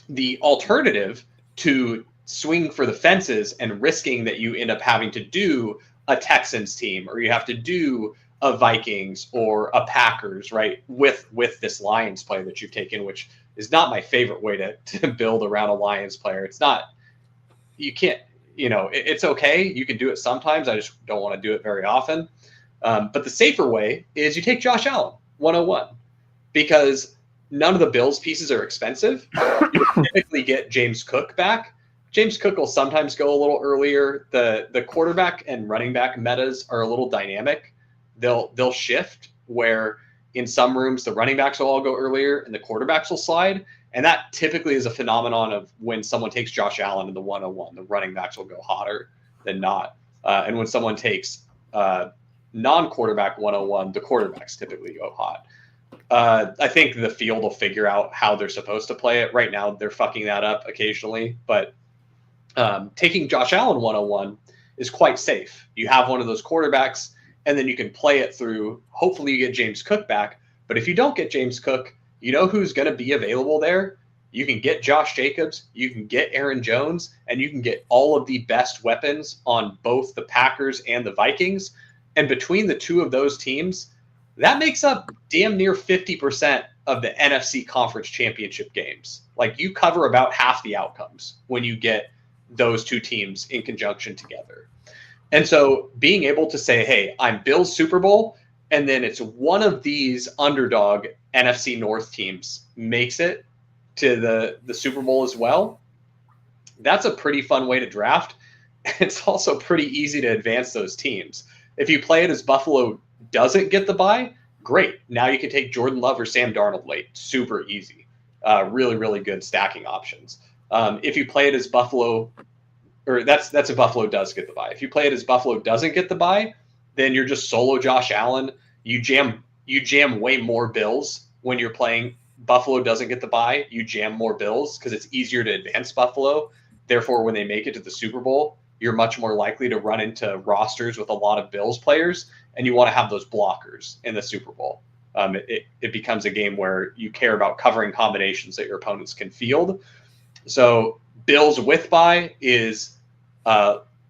Speaker 1: the alternative to swing for the fences and risking that you end up having to do a Texans team, or you have to do a Vikings or a Packers, right? With this Lions player that you've taken, which is not my favorite way to build around a Lions player. It's not, you can't, it's okay. You can do it sometimes. I just don't want to do it very often. But the safer way is you take Josh Allen, 101, because none of the Bills pieces are expensive. You typically get James Cook back. James Cook will sometimes go a little earlier. The quarterback and running back metas are a little dynamic. They'll shift where in some rooms the running backs will all go earlier and the quarterbacks will slide. And that typically is a phenomenon of when someone takes Josh Allen in the 101, the running backs will go hotter than not. And when someone takes non-quarterback 101, the quarterbacks typically go hot. I think the field will figure out how they're supposed to play it. Right now, they're fucking that up occasionally, but taking Josh Allen 101 is quite safe. You have one of those quarterbacks, and then you can play it through. Hopefully you get James Cook back. But if you don't get James Cook, you know who's going to be available there? You can get Josh Jacobs, you can get Aaron Jones, and you can get all of the best weapons on both the Packers and the Vikings. And between the 2 of those teams, that makes up damn near 50% of the NFC Conference Championship games. Like, you cover about half the outcomes when you get those 2 teams in conjunction together. And so being able to say, hey, I'm Bills Super Bowl, and then it's one of these underdog NFC North teams makes it to the Super Bowl as well, that's a pretty fun way to draft. It's also pretty easy to advance those teams. If you play it as Buffalo doesn't get the bye, great. Now you can take Jordan Love or Sam Darnold late. Super easy. Really, really good stacking options. If you play it as Buffalo, or that's if Buffalo does get the bye. If you play it as Buffalo doesn't get the bye, then you're just solo Josh Allen. You jam way more Bills when you're playing Buffalo doesn't get the bye. You jam more Bills because it's easier to advance Buffalo. Therefore, when they make it to the Super Bowl, you're much more likely to run into rosters with a lot of Bills players, and you want to have those blockers in the Super Bowl. It becomes a game where you care about covering combinations that your opponents can field. So Bills with bye is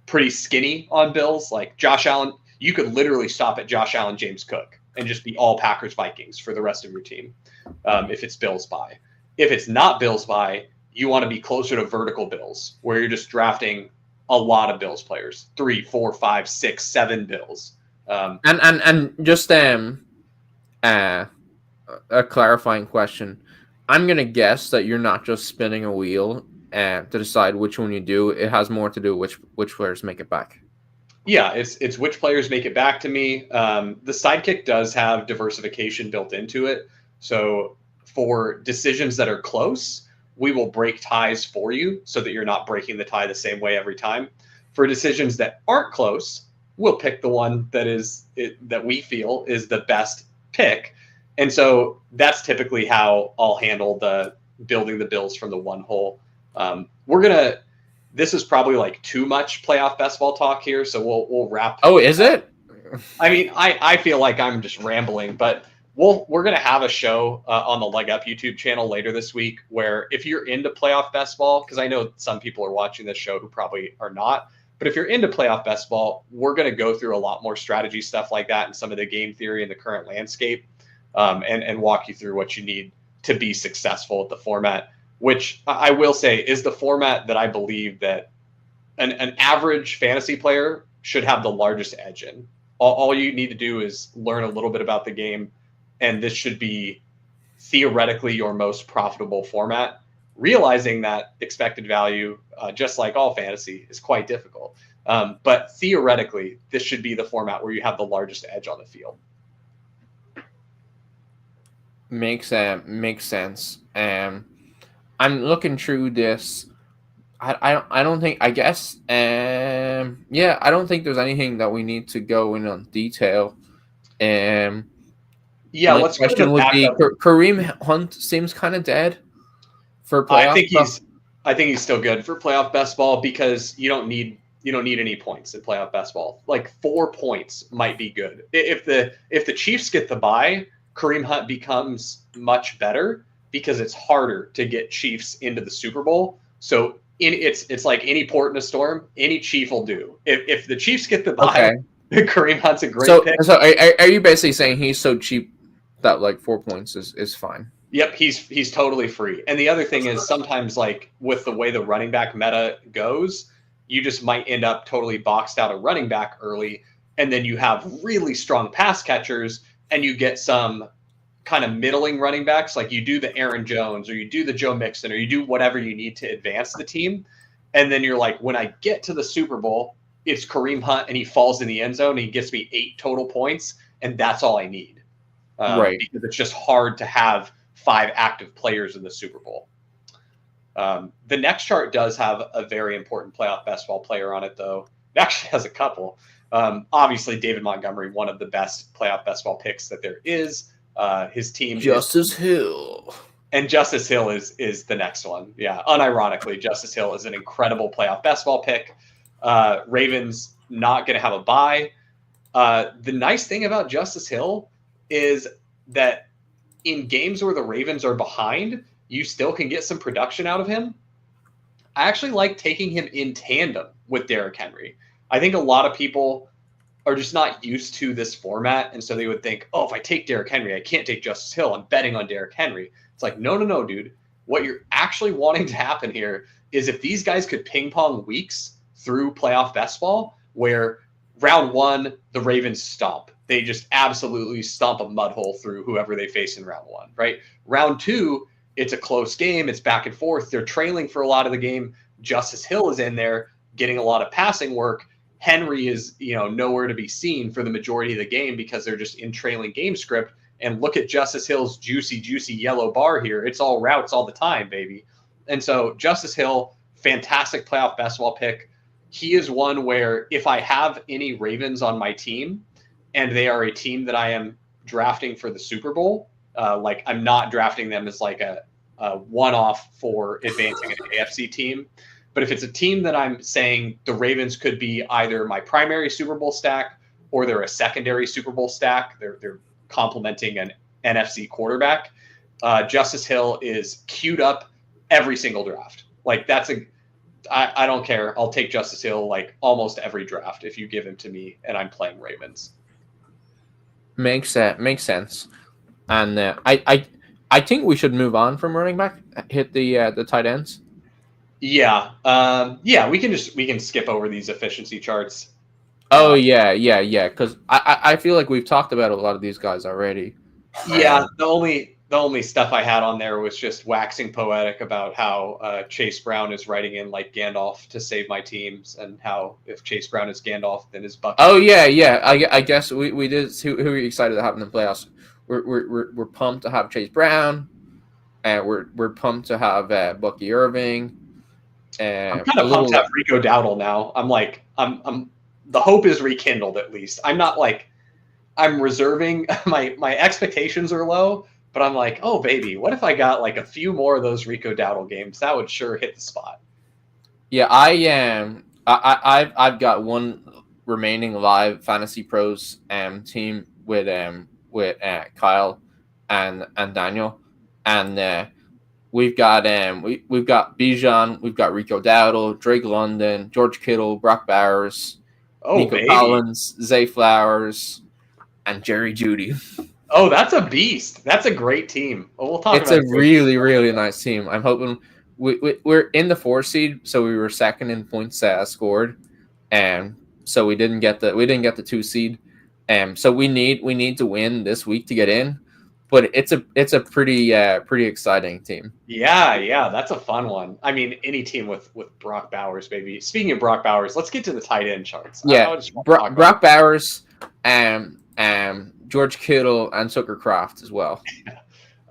Speaker 1: pretty skinny on Bills. Like Josh Allen, you could literally stop at Josh Allen, James Cook, and just be all Packers Vikings for the rest of your team if it's Bills bye. If it's not Bills bye, you want to be closer to vertical Bills, where you're just drafting a lot of Bills players, 3, 4, 5, 6, 7 Bills.
Speaker 4: And just a clarifying question. I'm gonna guess that you're not just spinning a wheel to decide which one you do. It has more to do which players make it back.
Speaker 1: Yeah, it's which players make it back to me. The sidekick does have diversification built into it. So for decisions that are close, we will break ties for you so that you're not breaking the tie the same way every time. For decisions that aren't close, we'll pick the one that we feel is the best pick. And so that's typically how I'll handle the building the bills from the one hole. This is probably like too much playoff best ball talk here, so we'll wrap.
Speaker 4: Oh, is it?
Speaker 1: I mean, I feel like I'm just rambling, but we're gonna have a show on the Leg Up YouTube channel later this week where if you're into playoff best ball, because I know some people are watching this show who probably are not, but if you're into playoff best ball, we're gonna go through a lot more strategy stuff like that and some of the game theory and the current landscape, and walk you through what you need to be successful at the format. Which I will say is the format that I believe that an average fantasy player should have the largest edge in. All you need to do is learn a little bit about the game, and this should be theoretically your most profitable format, realizing that expected value, just like all fantasy, is quite difficult. But theoretically, this should be the format where you have the largest edge on the field.
Speaker 4: Makes sense. I'm looking through this. I don't think. I guess. Yeah. I don't think there's anything that we need to go in on detail. Yeah.
Speaker 1: Let's
Speaker 4: question would be Kareem Hunt seems kind of dead for playoff.
Speaker 1: I think he's still good for playoff best ball because you don't need any points in playoff best ball. Like 4 points might be good. If the Chiefs get the bye, Kareem Hunt becomes much better because it's harder to get Chiefs into the Super Bowl. So it's like any port in a storm, any Chief will do. If the Chiefs get the bye, Kareem Hunt's a great pick.
Speaker 4: So are you basically saying he's so cheap that like 4 points is fine?
Speaker 1: Yep, he's totally free. And the other thing is sometimes like with the way the running back meta goes, you just might end up totally boxed out a running back early, and then you have really strong pass catchers and you get some kind of middling running backs, like you do the Aaron Jones or you do the Joe Mixon or you do whatever you need to advance the team. And then you're like, when I get to the Super Bowl, it's Kareem Hunt and he falls in the end zone and he gets me 8 total points. And that's all I need. Right. Because it's just hard to have 5 active players in the Super Bowl. The next chart does have a very important playoff best ball player on it, though. It actually has a couple. Obviously, David Montgomery, one of the best playoff best ball picks that there is. His team
Speaker 4: Justice Hill.
Speaker 1: And Justice Hill is the next one. Yeah, unironically, Justice Hill is an incredible playoff best ball pick. Ravens not going to have a bye. The nice thing about Justice Hill is that in games where the Ravens are behind, you still can get some production out of him. I actually like taking him in tandem with Derrick Henry. I think a lot of people are just not used to this format. And so they would think, oh, if I take Derrick Henry, I can't take Justice Hill. I'm betting on Derrick Henry. It's like, no, dude. What you're actually wanting to happen here is if these guys could ping pong weeks through playoff best ball, where round 1, the Ravens stomp. They just absolutely stomp a mud hole through whoever they face in round 1, right? Round 2, it's a close game. It's back and forth. They're trailing for a lot of the game. Justice Hill is in there getting a lot of passing work. Henry is, nowhere to be seen for the majority of the game because they're just in trailing game script. And look at Justice Hill's juicy yellow bar here. It's all routes all the time, baby. And so Justice Hill, fantastic playoff basketball pick. He is one where if I have any Ravens on my team and they are a team that I am drafting for the Super Bowl, like I'm not drafting them as like a one-off for advancing an AFC team. But if it's a team that I'm saying the Ravens could be either my primary Super Bowl stack or they're a secondary Super Bowl stack, they're complementing an NFC quarterback, Justice Hill is queued up every single draft. Like I don't care. I'll take Justice Hill like almost every draft if you give him to me and I'm playing Ravens.
Speaker 4: Makes sense. And I think we should move on from running back. Hit the tight ends.
Speaker 1: Yeah. We can skip over these efficiency charts.
Speaker 4: Oh yeah. Because I feel like we've talked about a lot of these guys already.
Speaker 1: Yeah. The the only stuff I had on there was just waxing poetic about how Chase Brown is writing in like Gandalf to save my teams, and how if Chase Brown is Gandalf, then his bucket.
Speaker 4: Oh yeah. I guess we did. Who are you excited to have in the playoffs? We're pumped to have Chase Brown, and we're pumped to have Bucky Irving.
Speaker 1: I'm kind of pumped to have Rico Dowdle now. I'm the hope is rekindled at least. I'm not like I'm reserving my expectations are low. But I'm like, oh, baby, what if I got like a few more of those Rico Dowdle games? That would sure hit the spot.
Speaker 4: Yeah, I am. I've got one remaining live Fantasy Pros team with Kyle and Daniel, and we've got Bijan, we've got Rico Dowdle, Drake London, George Kittle, Brock Bowers, Nico Collins, Zay Flowers, and Jerry Jeudy.
Speaker 1: Oh, that's a beast. That's a great team. Well, we'll talk
Speaker 4: it's
Speaker 1: about
Speaker 4: a really, really nice team. I'm hoping we're in the 4 seed, so we were second in points scored, and so we didn't get the 2 seed. So we need to win this week to get in, but it's a pretty exciting team.
Speaker 1: Yeah, that's a fun one. I mean, any team with Brock Bowers, baby. Speaking of Brock Bowers, let's get to the tight end charts.
Speaker 4: Yeah, Brock Bowers, George Kittle, and Tucker Kraft as well.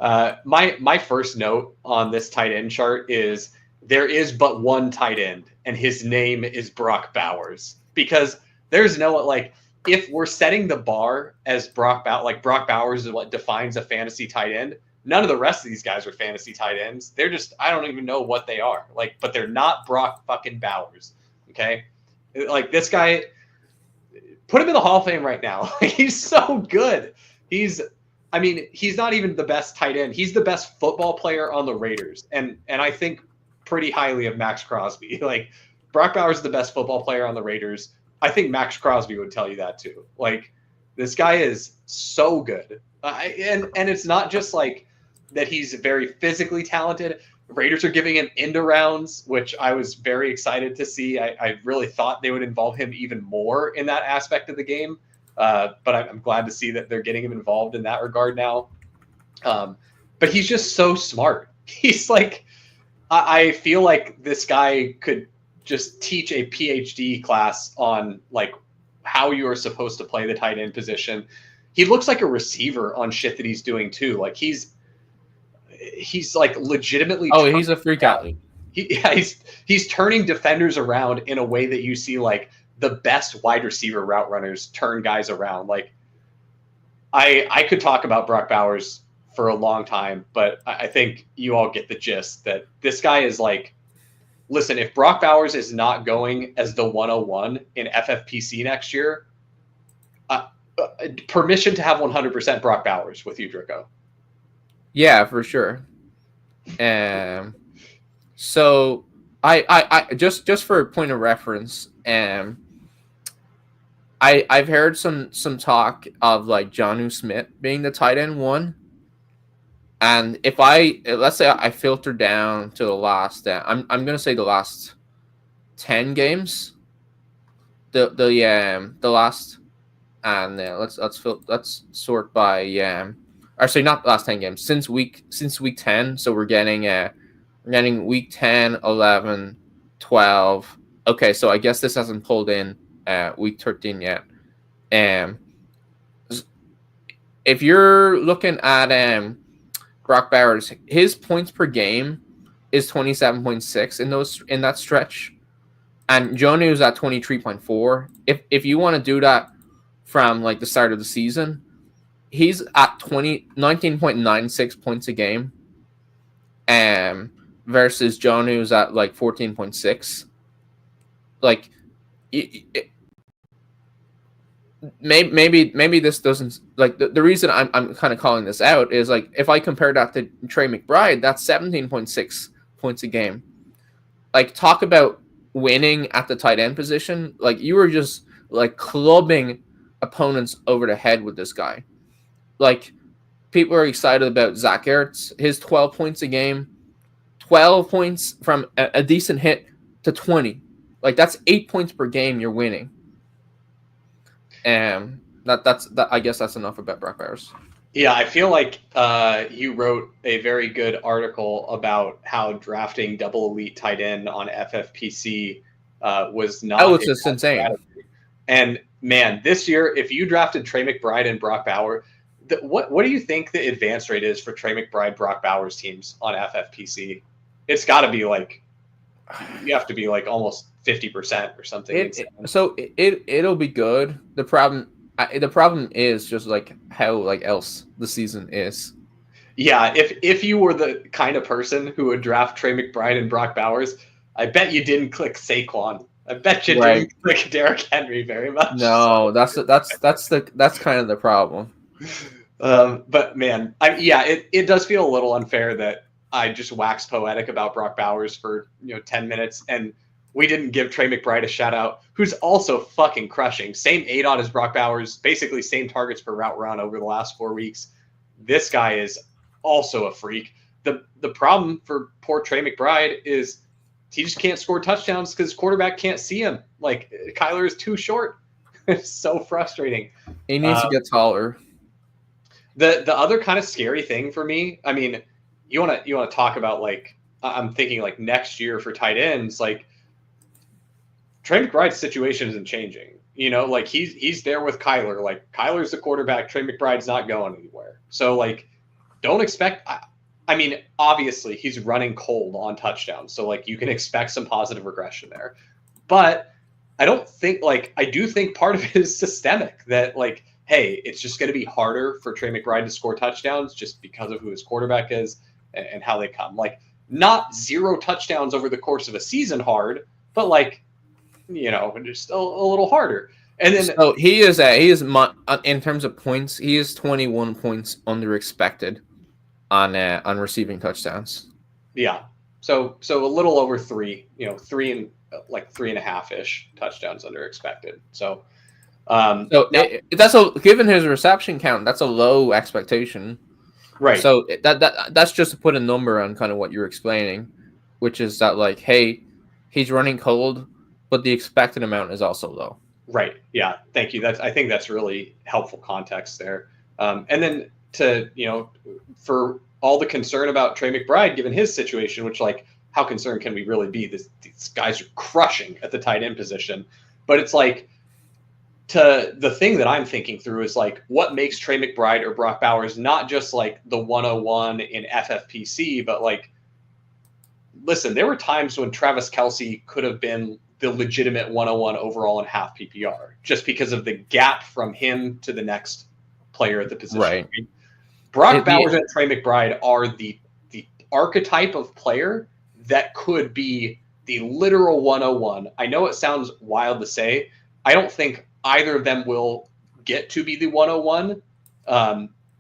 Speaker 1: My first note on this tight end chart is there is but one tight end, and his name is Brock Bowers. Because there's no, like, if we're setting the bar as Brock Bowers is what defines a fantasy tight end, none of the rest of these guys are fantasy tight ends. They're just, I don't even know what they are. Like, but they're not Brock fucking Bowers. Okay? Like, this guy, put him in the Hall of Fame right now. He's so good. He's not even the best tight end. He's the best football player on the Raiders. And I think pretty highly of Max Crosby. Like, Brock Bowers is the best football player on the Raiders. I think Max Crosby would tell you that too. Like, this guy is so good. And it's not just like that he's very physically talented. Raiders are giving him end rounds, which I was very excited to see. I really thought they would involve him even more in that aspect of the game. But I'm glad to see that they're getting him involved in that regard now. But he's just so smart. He's like, I feel like this guy could just teach a PhD class on like how you are supposed to play the tight end position. He looks like a receiver on shit that he's doing too. Like he's like legitimately.
Speaker 4: Oh, he's a freak athlete.
Speaker 1: He's turning defenders around in a way that you see like the best wide receiver route runners turn guys around. Like I could talk about Brock Bowers for a long time, but I think you all get the gist that this guy is like, listen, if Brock Bowers is not going as the 101 in FFPC next year, permission to have 100% Brock Bowers with you, Drico.
Speaker 4: Yeah, for sure. So I just for a point of reference, I've heard some talk of like Jonnu Smith being the tight end 1. And if let's say I filter down to the last, I'm gonna say the last 10 games, the last, and let's sort by actually not the last 10 games since week 10. So we're getting week 10, 11, 12. Okay, so I guess this hasn't pulled in week 13 yet. If you're looking at Brock Bowers, his points per game is 27.6 in that stretch, and Jonnu is at 23.4. If you want to do that from like the start of the season, he's at 19.96 points a game, versus Jonnu's at like 14.6. Like, maybe this doesn't, like, the reason I'm kind of calling this out is like if I compare that to Trey McBride, that's 17.6 points a game. Like, talk about winning at the tight end position. Like, you were just like clubbing opponents over the head with this guy. Like, people are excited about Zach Ertz, his 12 points a game, 12 points from a decent hit to 20. Like, that's 8 points per game you're winning. That's I guess that's enough about Brock Bowers.
Speaker 1: Yeah, I feel like you wrote a very good article about how drafting double elite tight end on FFPC was not
Speaker 4: Oh, it's
Speaker 1: a
Speaker 4: just
Speaker 1: bad
Speaker 4: insane.
Speaker 1: strategy. And man, this year, if you drafted Trey McBride and Brock Bowers, what do you think the advance rate is for Trey McBride, Brock Bowers teams on FFPC? It's got to be like, you have to be like almost 50% or something.
Speaker 4: It'll be good. The problem is just like how like else the season is.
Speaker 1: Yeah, if you were the kind of person who would draft Trey McBride and Brock Bowers, I bet you didn't click Saquon. I bet you didn't click Derrick Henry very much.
Speaker 4: No, that's kind of the problem.
Speaker 1: But man, it does feel a little unfair that I just waxed poetic about Brock Bowers for 10 minutes, and we didn't give Trey McBride a shout out, who's also fucking crushing. Same ADOT as Brock Bowers, basically same targets per route run over the last 4 weeks. This guy is also a freak. The problem for poor Trey McBride is he just can't score touchdowns because his quarterback can't see him. Like, Kyler is too short. It's so frustrating.
Speaker 4: He needs to get taller.
Speaker 1: The other kind of scary thing for me, I mean, you want to talk about, like, I'm thinking like next year for tight ends, like Trey McBride's situation isn't changing. Like he's there with Kyler. Like, Kyler's the quarterback. Trey McBride's not going anywhere. So like, don't expect. I mean, obviously he's running cold on touchdowns, so like you can expect some positive regression there. But I don't think I do think part of it is systemic. That like, hey, it's just going to be harder for Trey McBride to score touchdowns just because of who his quarterback is and how they come. Like, not 0 touchdowns over the course of a season hard, but like, just a little harder. And then
Speaker 4: he is in terms of points, he is 21 points under expected on receiving touchdowns.
Speaker 1: Yeah. So a little over 3, 3 and like 3.5 ish touchdowns under expected. So given his reception count, that's a low expectation. Right.
Speaker 4: So that's just to put a number on kind of what you're explaining, which is that like, hey, he's running cold, but the expected amount is also low.
Speaker 1: Right. Yeah. Thank you. I think that's really helpful context there. And then for all the concern about Trey McBride, given his situation, which like, how concerned can we really be? These guys are crushing at the tight end position, but it's like, the thing that I'm thinking through is like, what makes Trey McBride or Brock Bowers not just like the 101 in FFPC, but like, listen, there were times when Travis Kelce could have been the legitimate 101 overall in half PPR just because of the gap from him to the next player at the position.
Speaker 4: Right.
Speaker 1: I mean, Brock Bowers and Trey McBride are the archetype of player that could be the literal 101. I know it sounds wild to say. I don't think either of them will get to be the 101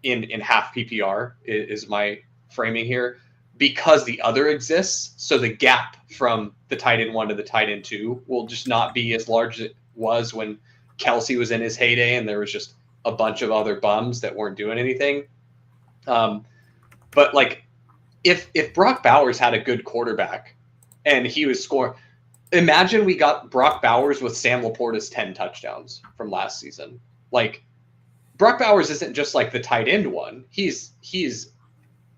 Speaker 1: in half PPR is my framing here, because the other exists. So the gap from the tight end 1 to the tight end 2 will just not be as large as it was when Kelce was in his heyday and there was just a bunch of other bums that weren't doing anything. But like, if Brock Bowers had a good quarterback and he was scoring, imagine we got Brock Bowers with Sam Laporta's 10 touchdowns from last season. Like, Brock Bowers isn't just like the tight end 1. He's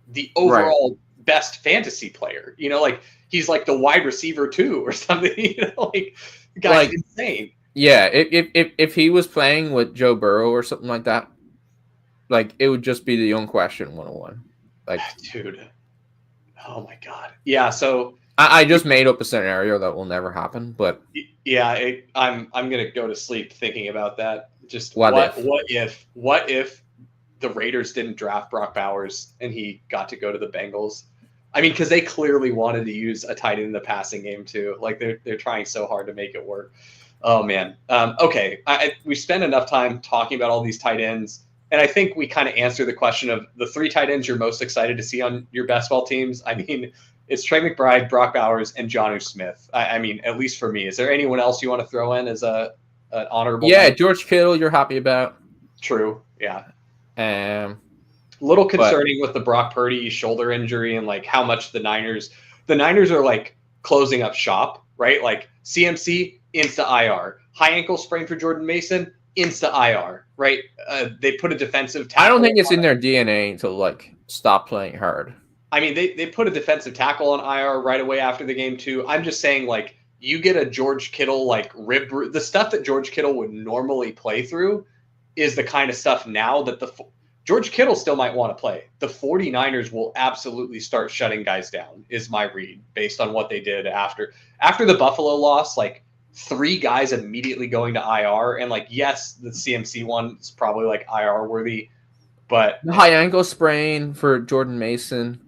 Speaker 1: the overall best fantasy player. Like he's like the wide receiver 2 or something. Like, the guy's insane.
Speaker 4: Yeah, if he was playing with Joe Burrow or something like that, like it would just be the unquestioned 101. Like,
Speaker 1: dude, oh my god, yeah. So
Speaker 4: I just made up a scenario that will never happen, but
Speaker 1: yeah, I'm gonna go to sleep thinking about that. Just
Speaker 4: what
Speaker 1: if the Raiders didn't draft Brock Bowers and he got to go to the Bengals? I mean, because they clearly wanted to use a tight end in the passing game too. Like they're trying so hard to make it work. Oh man. Okay, we spent enough time talking about all these tight ends, and I think we kind of answered the question of the 3 tight ends you're most excited to see on your best ball teams. I mean, it's Trey McBride, Brock Bowers, and Jonnu Smith. I mean, at least for me. Is there anyone else you want to throw in as an honorable?
Speaker 4: Yeah, George Kittle, you're happy about.
Speaker 1: True. Yeah.
Speaker 4: Little
Speaker 1: concerning with the Brock Purdy shoulder injury and like how much the Niners are like closing up shop, right? Like CMC insta IR, high ankle sprain for Jordan Mason, insta IR, right? They put a defensive tackle.
Speaker 4: I don't think it's in their DNA to like stop playing hard.
Speaker 1: I mean, they put a defensive tackle on IR right away after the game too. I'm just saying, like, you get a George Kittle like the stuff that George Kittle would normally play through is the kind of stuff now that George Kittle still might want to play. The 49ers will absolutely start shutting guys down, is my read, based on what they did after the Buffalo loss. Like, 3 guys immediately going to IR, and like, yes, the CMC one is probably like IR worthy, but
Speaker 4: the high ankle sprain for Jordan Mason.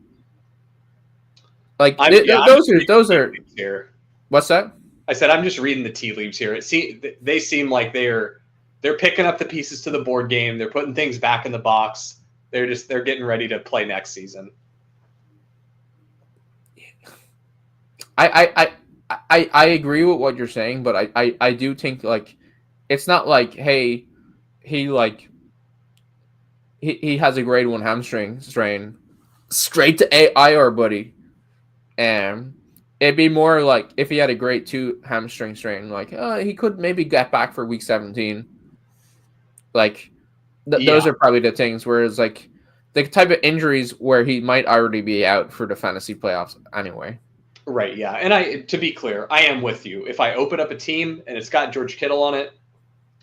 Speaker 4: Like those are
Speaker 1: here.
Speaker 4: What's that?
Speaker 1: I said I'm just reading the tea leaves here. They seem like they're picking up the pieces to the board game. They're putting things back in the box. They're getting ready to play next season.
Speaker 4: I agree with what you're saying, but I do think like it's not like, hey, he has a grade 1 hamstring strain, straight to IR, buddy. And it'd be more like if he had a grade 2 hamstring strain, like he could maybe get back for week 17. Like those are probably the things. Whereas like the type of injuries where he might already be out for the fantasy playoffs anyway.
Speaker 1: Right. Yeah. And to be clear, I am with you. If I open up a team and it's got George Kittle on it,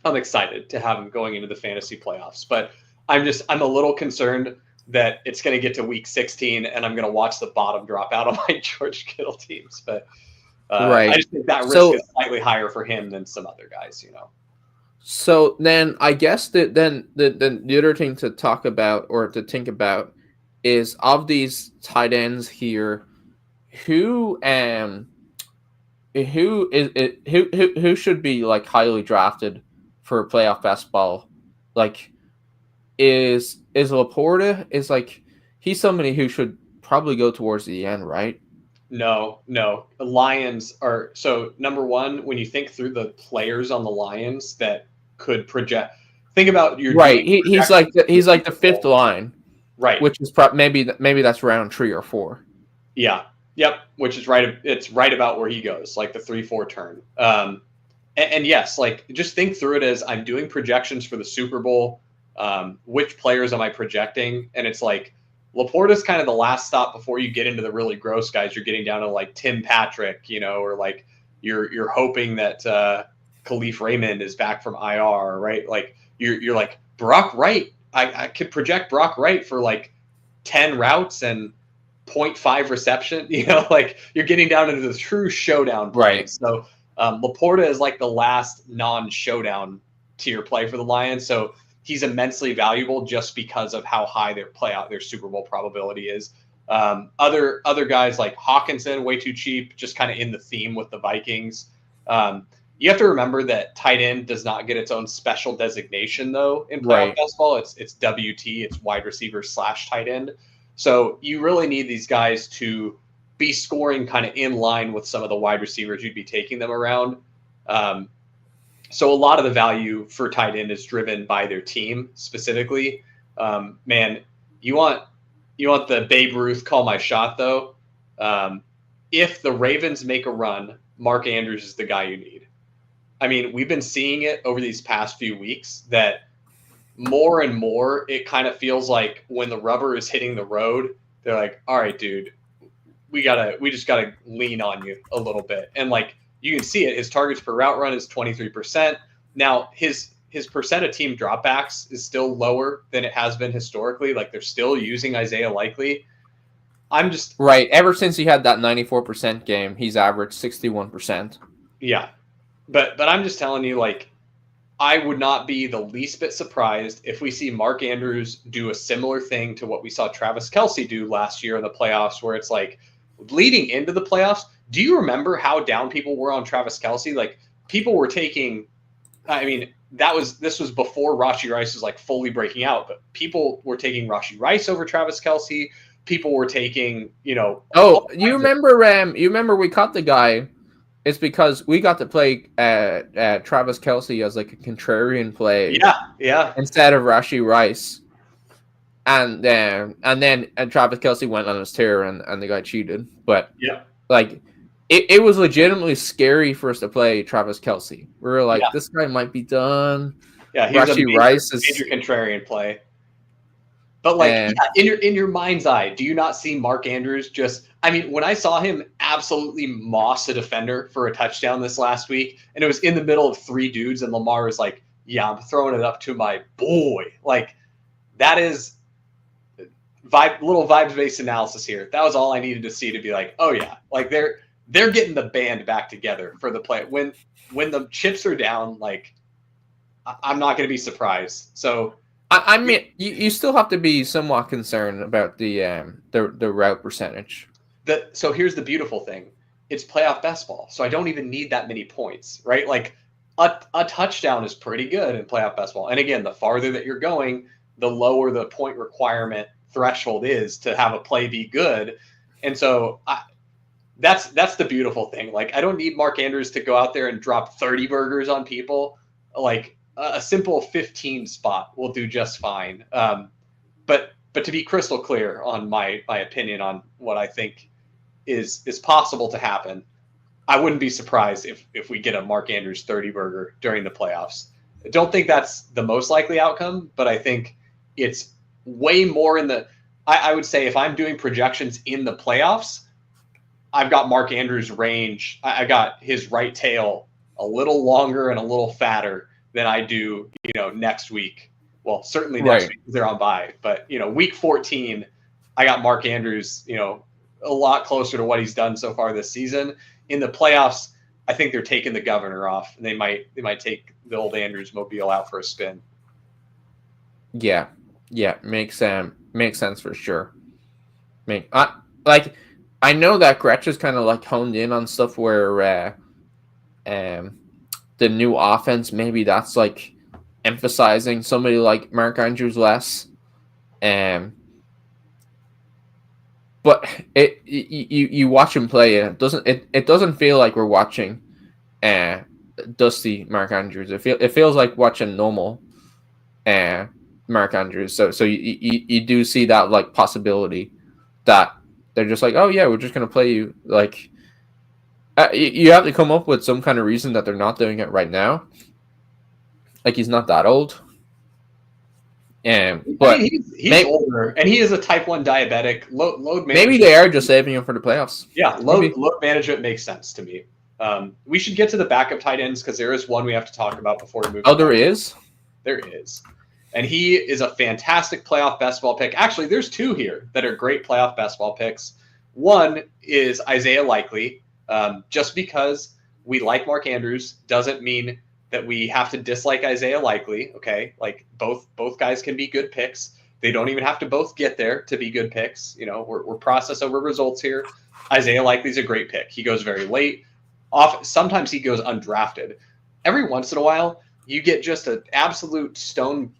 Speaker 1: I'm excited to have him going into the fantasy playoffs. But I'm a little concerned that it's going to get to week 16 and I'm going to watch the bottom drop out of my George Kittle teams. But
Speaker 4: right.
Speaker 1: I just think that risk is slightly higher for him than some other guys, you know.
Speaker 4: So then I guess that then the other thing to talk about or to think about is, of these tight ends here, who should be like highly drafted for playoff best ball? Like, is Laporta is like, he's somebody who should probably go towards the end, right?
Speaker 1: No. The Lions are, so number one, when you think through the players on the Lions that could project, think about your
Speaker 4: right. He's like the fifth line,
Speaker 1: right?
Speaker 4: Which is maybe that's round 3 or 4.
Speaker 1: Yeah. Yep. Which is right. It's right about where he goes, like the 3-4 turn. And yes, like just think through it as I'm doing projections for the Super Bowl. Which players am I projecting? And it's like Laporta's kind of the last stop before you get into the really gross guys. You're getting down to like Tim Patrick, you know, or like you're hoping that Khalif Raymond is back from IR, right? Like you're like Brock Wright. I could project Brock Wright for like 10 routes and 0.5 reception. You know, like you're getting down into the true showdown play.
Speaker 4: Right.
Speaker 1: So Laporta is like the last non-showdown tier play for the Lions. So he's immensely valuable just because of how high their Super Bowl probability is. Other guys like Hawkinson, way too cheap, just kind of in the theme with the Vikings. You have to remember that tight end does not get its own special designation though in playoff baseball. It's WT, it's wide receiver / tight end. So you really need these guys to be scoring kind of in line with some of the wide receivers you'd be taking them around. So a lot of the value for tight end is driven by their team specifically. Man, you want the Babe Ruth call my shot though. If the Ravens make a run, Mark Andrews is the guy you need. I mean, we've been seeing it over these past few weeks that more and more it kind of feels like when the rubber is hitting the road, they're like, all right, dude, we just gotta lean on you a little bit. And like, you can see it. His targets per route run is 23%. Now his percent of team dropbacks is still lower than it has been historically. Like they're still using Isaiah Likely. I'm just
Speaker 4: right. Ever since he had that 94% game, he's averaged 61%.
Speaker 1: Yeah, but I'm just telling you, like, I would not be the least bit surprised if we see Mark Andrews do a similar thing to what we saw Travis Kelce do last year in the playoffs, where it's like leading into the playoffs. Do you remember how down people were on Travis Kelce? Like people were taking, I mean, this was before Rashee Rice was like fully breaking out, but people were taking Rashee Rice over Travis Kelce. People were taking, you know.
Speaker 4: Oh, you remember we caught the guy. It's because we got to play Travis Kelce as like a contrarian play.
Speaker 1: Yeah.
Speaker 4: Instead of Rashee Rice. And then Travis Kelce went on his tear and the guy cheated. But
Speaker 1: yeah,
Speaker 4: like it was legitimately scary for us to play Travis Kelce. We were like, this guy might be done.
Speaker 1: Yeah, he was a
Speaker 4: Rice
Speaker 1: major contrarian play. But like in your mind's eye, do you not see Mark Andrews just? I mean, when I saw him absolutely moss a defender for a touchdown this last week, and it was in the middle of 3 dudes, and Lamar was like, "Yeah, I'm throwing it up to my boy." Like that is little vibes-based analysis here. That was all I needed to see to be like, "Oh yeah, like they're getting the band back together for the play." When the chips are down, like I'm not going to be surprised. So.
Speaker 4: I mean, you still have to be somewhat concerned about the route percentage.
Speaker 1: So here's the beautiful thing: it's playoff best ball, so I don't even need that many points, right? Like a touchdown is pretty good in playoff best ball. And again, the farther that you're going, the lower the point requirement threshold is to have a play be good. And so that's the beautiful thing. Like I don't need Mark Andrews to go out there and drop 30 burgers on people. Like a simple 15 spot will do just fine. But to be crystal clear on my opinion on what I think is possible to happen, I wouldn't be surprised if we get a Mark Andrews 30 burger during the playoffs. I don't think that's the most likely outcome, but I think it's way more in the I would say if I'm doing projections in the playoffs, I've got Mark Andrews' range. I got his right tail a little longer and a little fatter than I do, next week. Well, certainly next week because they're on bye. But, week 14, I got Mark Andrews, a lot closer to what he's done so far this season. In the playoffs, I think they're taking the governor off, and they might take the old Andrews mobile out for a spin.
Speaker 4: Yeah, makes sense for sure. I know that Gretsch is kind of like honed in on stuff where the new offense, maybe that's like emphasizing somebody like Mark Andrews less. But you watch him play, and it doesn't feel like we're watching dusty Mark Andrews. It feels like watching normal Mark Andrews. So you do see that like possibility that they're just like, oh yeah, we're just gonna play you like. You have to come up with some kind of reason that they're not doing it right now. Like he's not that old. But
Speaker 1: he's older, and he is a type 1 diabetic. Load management.
Speaker 4: Maybe they are just saving him for the playoffs.
Speaker 1: Yeah, load management makes sense to me. We should get to the backup tight ends because there is one we have to talk about before we move.
Speaker 4: Oh, there is?
Speaker 1: There is. And he is a fantastic playoff best ball pick. Actually, there's 2 here that are great playoff best ball picks. One is Isaiah Likely. Just because we like Mark Andrews doesn't mean that we have to dislike Isaiah Likely. Okay, like both guys can be good picks. They don't even have to both get there to be good picks. We're process over results here. Isaiah Likely's a great pick. He goes very late. Sometimes he goes undrafted. Every once in a while, you get just an absolute stone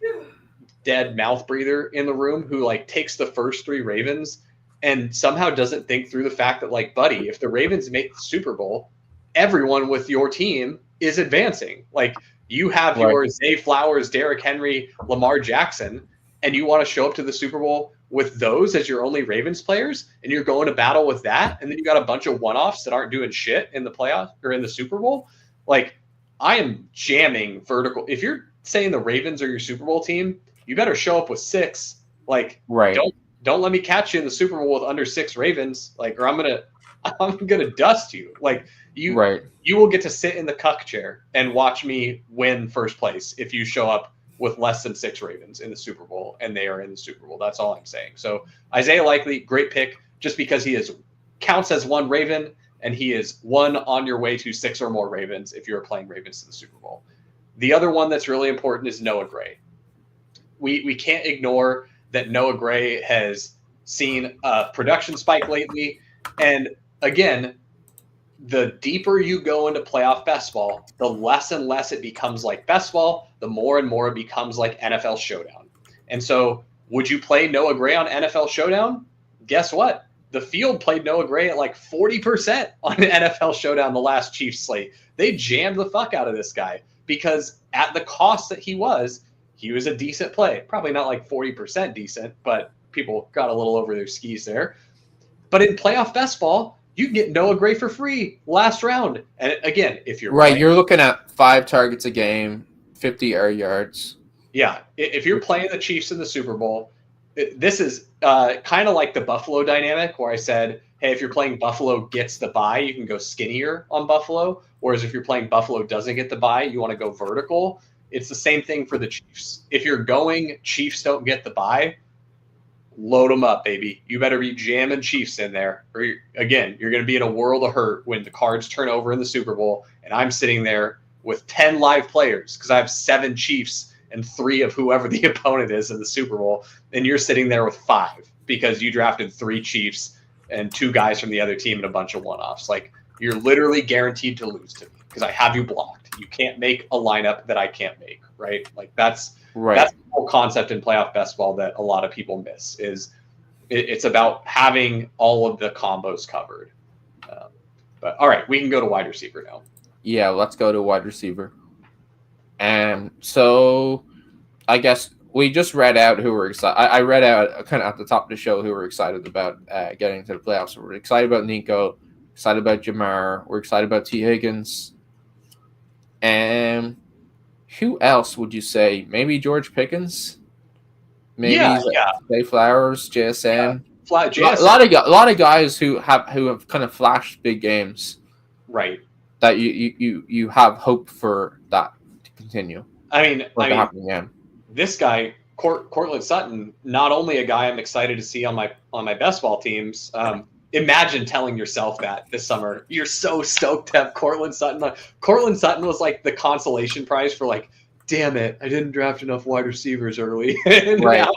Speaker 1: dead mouth breather in the room who like takes the first 3 Ravens and somehow doesn't think through the fact that, like, buddy, if the Ravens make the Super Bowl, everyone with your team is advancing. Like, you have your Zay Flowers, Derrick Henry, Lamar Jackson, and you want to show up to the Super Bowl with those as your only Ravens players, and you're going to battle with that, and then you got a bunch of one-offs that aren't doing shit in the playoffs or in the Super Bowl. Like, I am jamming vertical. If you're saying the Ravens are your Super Bowl team, you better show up with 6. Like, don't let me catch you in the Super Bowl with under 6 Ravens, like, or I'm gonna dust you. Like, you will get to sit in the cuck chair and watch me win first place if you show up with less than 6 Ravens in the Super Bowl and they are in the Super Bowl. That's all I'm saying. So Isaiah Likely, great pick, just because he counts as 1 Raven and he is 1 on your way to 6 or more Ravens if you're playing Ravens to the Super Bowl. The other one that's really important is Noah Gray. We can't ignore that Noah Gray has seen a production spike lately. And again, the deeper you go into playoff best ball, the less and less it becomes like best ball, the more and more it becomes like NFL Showdown. And so would you play Noah Gray on NFL Showdown? Guess what? The field played Noah Gray at like 40% on NFL Showdown the last Chiefs slate. They jammed the fuck out of this guy because at the cost that he was a decent play. Probably not like 40% decent, but people got a little over their skis there. But in playoff best ball, you can get Noah Gray for free last round. And again, if you're
Speaker 4: you're looking at 5 targets a game, 50 air yards.
Speaker 1: Yeah, if you're playing the Chiefs in the Super Bowl, this is kind of like the Buffalo dynamic where I said, hey, if you're playing Buffalo gets the bye, you can go skinnier on Buffalo. Whereas if you're playing Buffalo doesn't get the bye, you want to go vertical. It's the same thing for the Chiefs. If you're going Chiefs don't get the bye, load them up, baby. You better be jamming Chiefs in there. Or again, you're going to be in a world of hurt when the cards turn over in the Super Bowl and I'm sitting there with 10 live players because I have 7 Chiefs and 3 of whoever the opponent is in the Super Bowl, and you're sitting there with 5 because you drafted 3 Chiefs and 2 guys from the other team and a bunch of one-offs. Like, you're literally guaranteed to lose to me because I have you blocked. You can't make a lineup that I can't make, right? Like, that's the whole concept in playoff best ball that a lot of people miss is it's about having all of the combos covered. But all right, we can go to wide receiver now.
Speaker 4: Yeah, let's go to wide receiver. And so I guess we just read out who we're excited. I read out kind of at the top of the show who we're excited about getting to the playoffs. So we're excited about Nico, excited about Jamar, we're excited about T. Higgins. And who else would you say? Maybe George Pickens? Maybe Zay Flowers, JSN.
Speaker 1: JSN.
Speaker 4: A lot of guys who have kind of flashed big games.
Speaker 1: Right.
Speaker 4: That you have hope for that to continue.
Speaker 1: I mean, this guy, Cortland Sutton, not only a guy I'm excited to see on my best ball teams. Imagine telling yourself that this summer. You're so stoked to have Cortland Sutton. Cortland Sutton was like the consolation prize for like, damn it, I didn't draft enough wide receivers early. And
Speaker 4: right.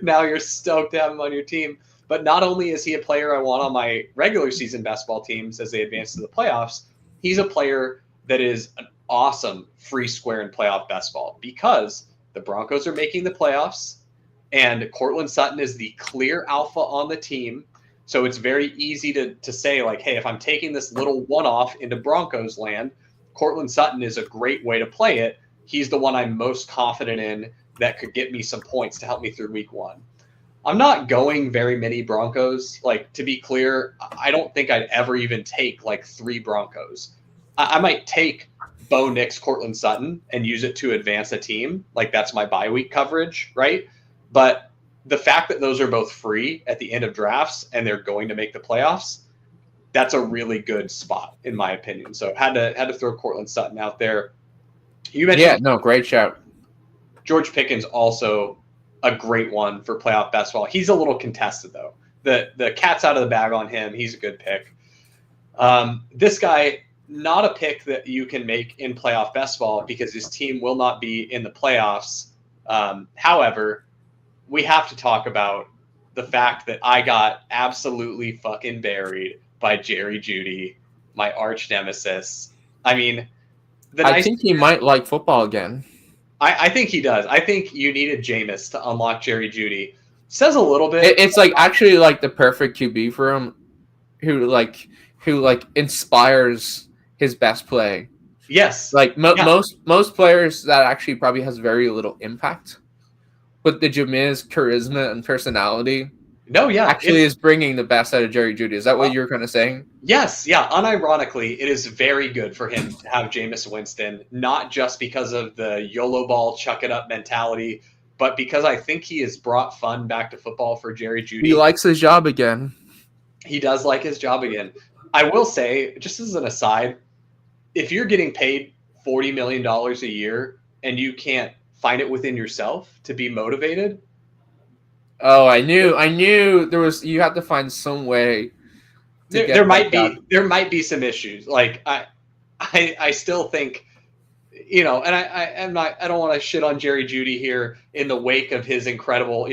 Speaker 1: now you're stoked to have him on your team. But not only is he a player I want on my regular season best ball teams as they advance to the playoffs, he's a player that is an awesome free square in playoff best ball because the Broncos are making the playoffs and Cortland Sutton is the clear alpha on the team. So it's very easy to say, like, hey, if I'm taking this little one-off into Broncos land, Cortland Sutton is a great way to play it. He's the one I'm most confident in that could get me some points to help me through week 1. I'm not going very many Broncos. Like, to be clear, I don't think I'd ever even take, like, 3 Broncos. I might take Bo Nix, Cortland Sutton, and use it to advance a team. Like, that's my bye week coverage, right? But the fact that those are both free at the end of drafts and they're going to make the playoffs, that's a really good spot, in my opinion. So had to throw Cortland Sutton out there. You mentioned
Speaker 4: great shout.
Speaker 1: George Pickens also a great one for playoff best ball. He's a little contested though. The cat's out of the bag on him. He's a good pick. This guy, not a pick that you can make in playoff best ball because his team will not be in the playoffs. However, we have to talk about the fact that I got absolutely fucking buried by Jerry Jeudy, my arch nemesis. I mean,
Speaker 4: I think he might like football again.
Speaker 1: I think he does. I think you needed Jameis to unlock Jerry Jeudy. Says a little bit.
Speaker 4: It's like actually like the perfect QB for him, who inspires his best play.
Speaker 1: Yes.
Speaker 4: Like most players that actually probably has very little impact, but the Jameis charisma and personality. Actually is bringing the best out of Jerry Jeudy. Is that what you're kind of saying?
Speaker 1: Yes, yeah. Unironically, it is very good for him to have Jameis Winston, not just because of the YOLO ball, chuck it up mentality, but because I think he has brought fun back to football for Jerry Jeudy.
Speaker 4: He likes his job again.
Speaker 1: He does like his job again. I will say, just as an aside, if you're getting paid $40 million a year and you can't find it within yourself to be motivated.
Speaker 4: Oh, I knew there was. You have to find some way.
Speaker 1: There might be some issues. Like I still think, and I don't want to shit on Jerry Jeudy here in the wake of his incredible,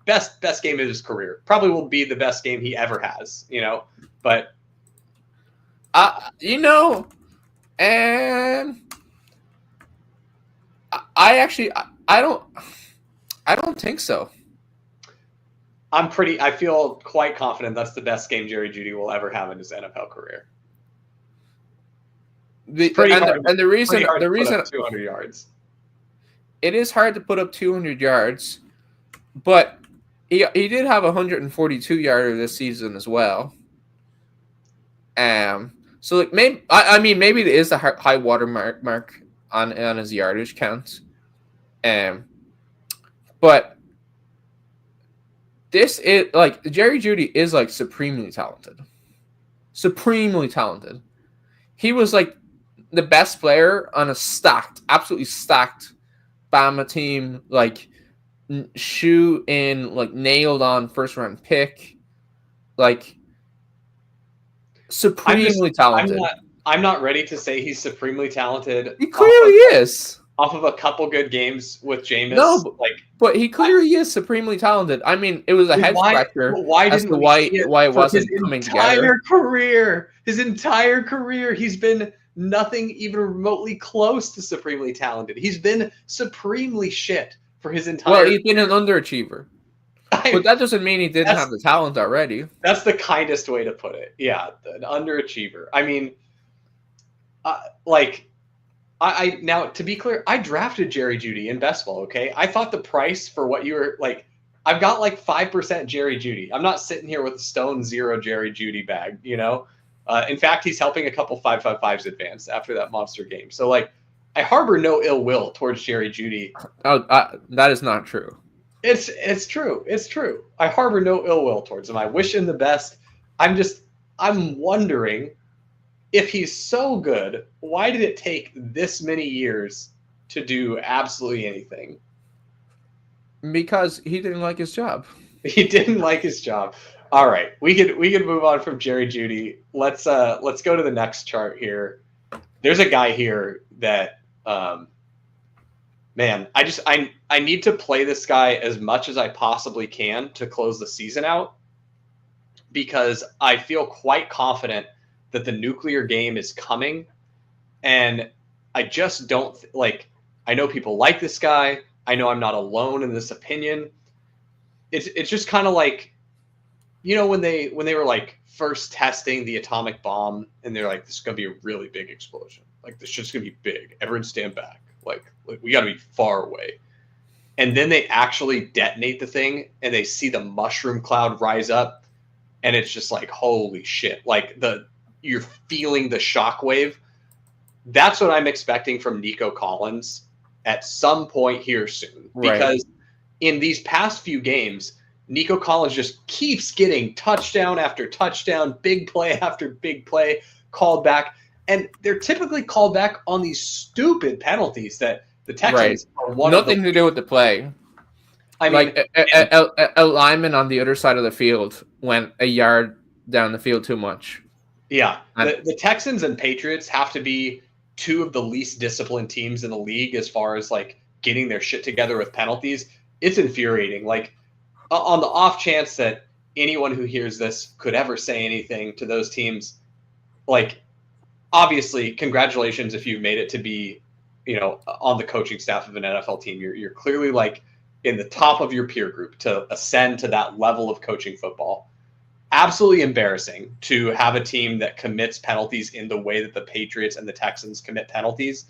Speaker 1: best game of his career. Probably will be the best game he ever has. But
Speaker 4: and I don't think so.
Speaker 1: I feel quite confident that's the best game Jerry Jeudy will ever have in his NFL career.
Speaker 4: The reason
Speaker 1: 200 yards.
Speaker 4: It is hard to put up 200 yards, but he did have a 142-yarder this season as well. So like maybe it is a high water mark on his yardage count. But this is like Jerry Jeudy is like supremely talented. Supremely talented. He was like the best player on a absolutely stacked Bama team, like shoe in, like nailed on first round pick, like supremely talented.
Speaker 1: I'm not ready to say he's supremely talented.
Speaker 4: He clearly is.
Speaker 1: Off of a couple good games with Jameis.
Speaker 4: No, but he clearly is supremely talented. I mean, it was a head scratcher as to why it wasn't coming together.
Speaker 1: His entire career, he's been nothing even remotely close to supremely talented. He's been supremely shit for his entire.
Speaker 4: Well, he's been an underachiever, but that doesn't mean he didn't have the talent already.
Speaker 1: That's the kindest way to put it. Yeah, an underachiever. I mean, I now, to be clear, I drafted Jerry Jeudy in best ball, okay? I thought the price for what you were like, I've got like 5% Jerry Jeudy. I'm not sitting here with a stone zero Jerry Jeudy bag, you know? In fact, he's helping a couple 5.55s advance after that monster game. So, like, I harbor no ill will towards Jerry Jeudy.
Speaker 4: Oh, that is not true.
Speaker 1: It's true. It's true. I harbor no ill will towards him. I wish him the best. I'm wondering, if he's so good, why did it take this many years to do absolutely anything?
Speaker 4: Because he didn't like his job.
Speaker 1: He didn't like his job. All right, we could move on from Jerry Jeudy. Let's go to the next chart here. There's a guy here that, man, I need to play this guy as much as I possibly can to close the season out, because I feel quite confident that the nuclear game is coming, and I just don't I know people like this guy. I know I'm not alone in this opinion. It's just kind of like, you know, when they were like first testing the atomic bomb, and they're like, this is gonna be a really big explosion. Like, this shit's gonna be big. Everyone stand back. Like we gotta be far away. And then they actually detonate the thing, and they see the mushroom cloud rise up, and it's just like, holy shit! Like you're feeling the shockwave. That's what I'm expecting from Nico Collins at some point here soon.
Speaker 4: Right.
Speaker 1: Because in these past few games, Nico Collins just keeps getting touchdown after touchdown, big play after big play called back. And they're typically called back on these stupid penalties that the Texans are one
Speaker 4: Nothing
Speaker 1: of
Speaker 4: to do with the play.
Speaker 1: I mean,
Speaker 4: a lineman on the other side of the field went a yard down the field too much.
Speaker 1: Yeah, the Texans and Patriots have to be two of the least disciplined teams in the league as far as like getting their shit together with penalties. It's infuriating. Like, on the off chance that anyone who hears this could ever say anything to those teams, like, obviously, congratulations if you've made it to be, you know, on the coaching staff of an NFL team. You're clearly like in the top of your peer group to ascend to that level of coaching football. Absolutely embarrassing to have a team that commits penalties in the way that the Patriots and the Texans commit penalties.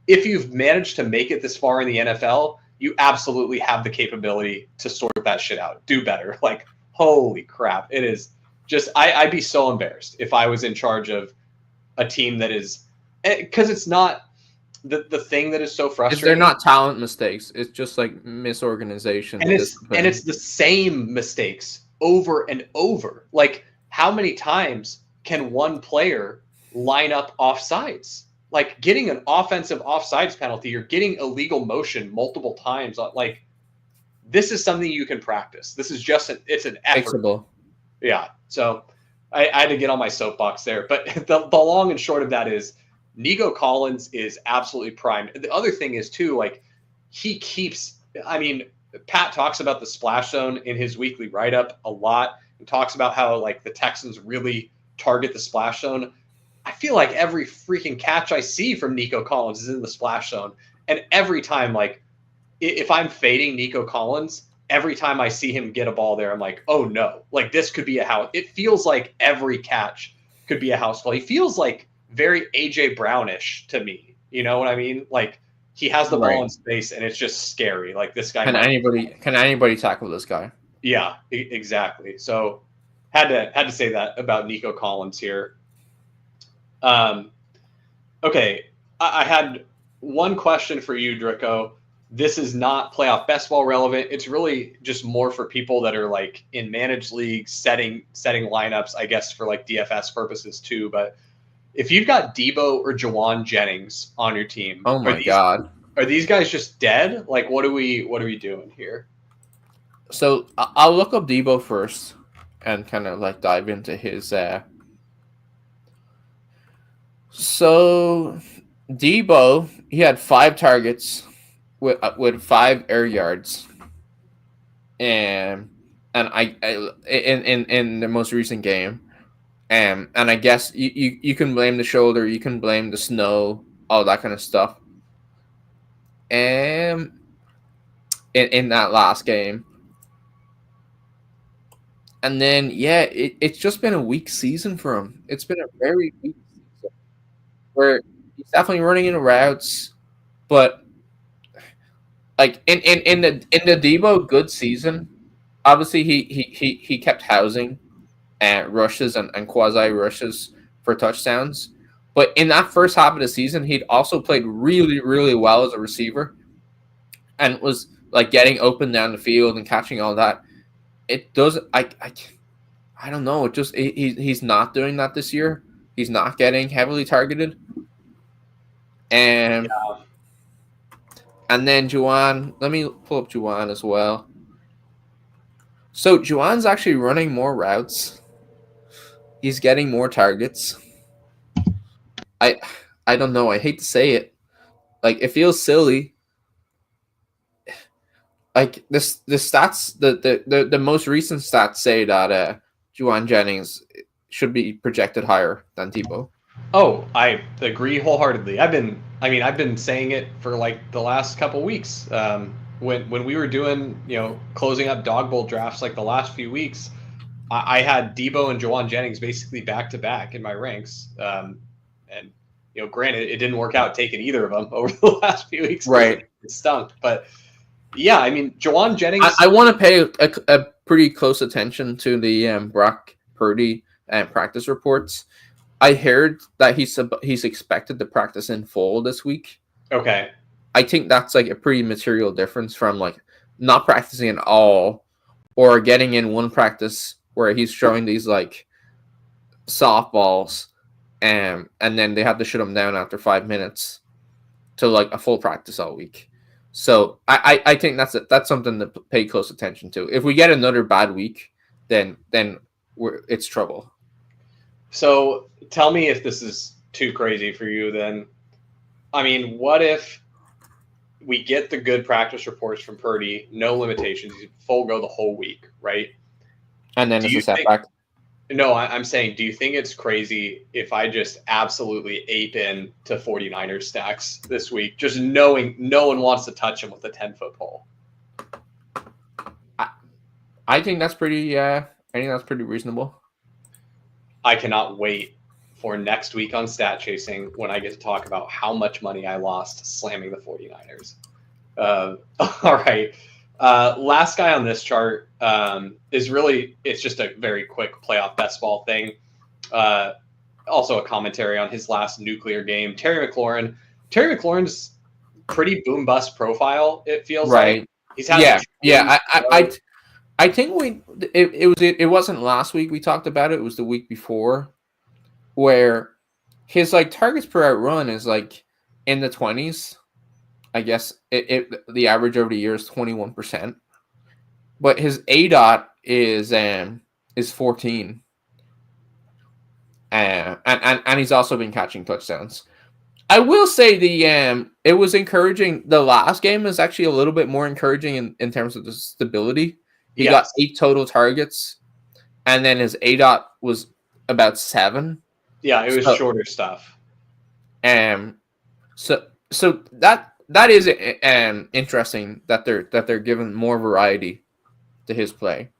Speaker 1: If you've managed to make it this far in the NFL, you absolutely have the capability to sort that shit out. Do better. Like, holy crap. It is just, I'd be so embarrassed if I was in charge of a team that is, because it's not the thing that is so frustrating.
Speaker 4: They're not talent mistakes. It's just like misorganization.
Speaker 1: And it's the same mistakes over and over. Like, how many times can one player line up offsides? Like, getting an offensive offsides penalty, you're getting illegal motion multiple times. Like, this is something you can practice. This is just it's an effort.
Speaker 4: Fixable.
Speaker 1: Yeah. So I had to get on my soapbox there. But the long and short of that is Nico Collins is absolutely primed. The other thing is, too, like, he keeps – I mean, Pat talks about the splash zone in his weekly write-up a lot, and talks about how, like, the Texans really target the splash zone. I feel like every freaking catch I see from Nico Collins is in the splash zone. And every time, like, if I'm fading Nico Collins, every time I see him get a ball there, I'm like, oh, no. Like, this could be a house. It feels like every catch could be a house call. He feels like very A.J. Brownish to me. You know what I mean? Like, he has the ball in space, and it's just scary. Like, this guy.
Speaker 4: Can anybody tackle this guy?
Speaker 1: Yeah, exactly. So had to say that about Nico Collins here. Okay, I had one question for you, Drico. This is not playoff best ball relevant. It's really just more for people that are like in managed leagues, setting lineups, I guess, for like DFS purposes too. But if you've got Debo or Juwan Jennings on your team,
Speaker 4: Oh my God.
Speaker 1: are these guys just dead? Like, what are we doing here?
Speaker 4: So I'll look up Debo first and kind of like dive into his. So Debo, he had 5 targets with 5 air yards, and I in the most recent game, and I guess you can blame the shoulder, you can blame the snow, all that kind of stuff. And in that last game. And then, it's just been a weak season for him. It's been a very weak season where he's definitely running into routes, but like in the Debo good season, obviously he kept housing rushes and quasi rushes for touchdowns. But in that first half of the season, he'd also played really, really well as a receiver and was like getting open down the field and catching all that. It does. I don't know. It just he's not doing that this year. He's not getting heavily targeted. And then Juwan. Let me pull up Juwan as well. So Juwan's actually running more routes. He's getting more targets. I don't know. I hate to say it. Like, it feels silly. Like the stats, the most recent stats say that Juwan Jennings should be projected higher than Debo.
Speaker 1: Oh, I agree wholeheartedly. I've been saying it for like the last couple weeks. When we were doing, closing up dog bowl drafts like the last few weeks, I had Debo and Juwan Jennings basically back to back in my ranks. And granted, it didn't work out taking either of them over the last few weeks.
Speaker 4: Right,
Speaker 1: it stunk, but. Yeah, I mean, Juwan Jennings.
Speaker 4: I want to pay a pretty close attention to the Brock Purdy practice reports. I heard that he's expected to practice in full this week.
Speaker 1: Okay.
Speaker 4: I think that's like a pretty material difference from like not practicing at all or getting in one practice where he's throwing these like softballs and then they have to shut him down after 5 minutes to like a full practice all week. So I think that's something to pay close attention to. If we get another bad week, then it's trouble.
Speaker 1: So tell me if this is too crazy for you. Then, I mean, what if we get the good practice reports from Purdy, no limitations, he's full go the whole week, right?
Speaker 4: And then it's a setback.
Speaker 1: No, I'm saying, do you think it's crazy if I just absolutely ape in to 49ers stacks this week, just knowing no one wants to touch him with a 10-foot pole?
Speaker 4: I think that's pretty. I think that's pretty reasonable.
Speaker 1: I cannot wait for next week on Stat Chasing when I get to talk about how much money I lost slamming the 49ers. All right. Last guy on this chart is really, it's just a very quick playoff best ball thing. Also a commentary on his last nuclear game. Terry McLaurin. Terry McLaurin's pretty boom bust profile, it feels like. He's had I think it wasn't last week we talked about it. It was the week before where his like targets per out run is like in the 20s. I guess the average over the year is 21%, but his ADOT is 14, and he's also been catching touchdowns. I will say it was encouraging. The last game was actually a little bit more encouraging in terms of the stability. He got 8 total targets, and then his ADOT was about 7. Yeah, it was shorter stuff.
Speaker 4: So that is interesting that they're giving more variety to his play.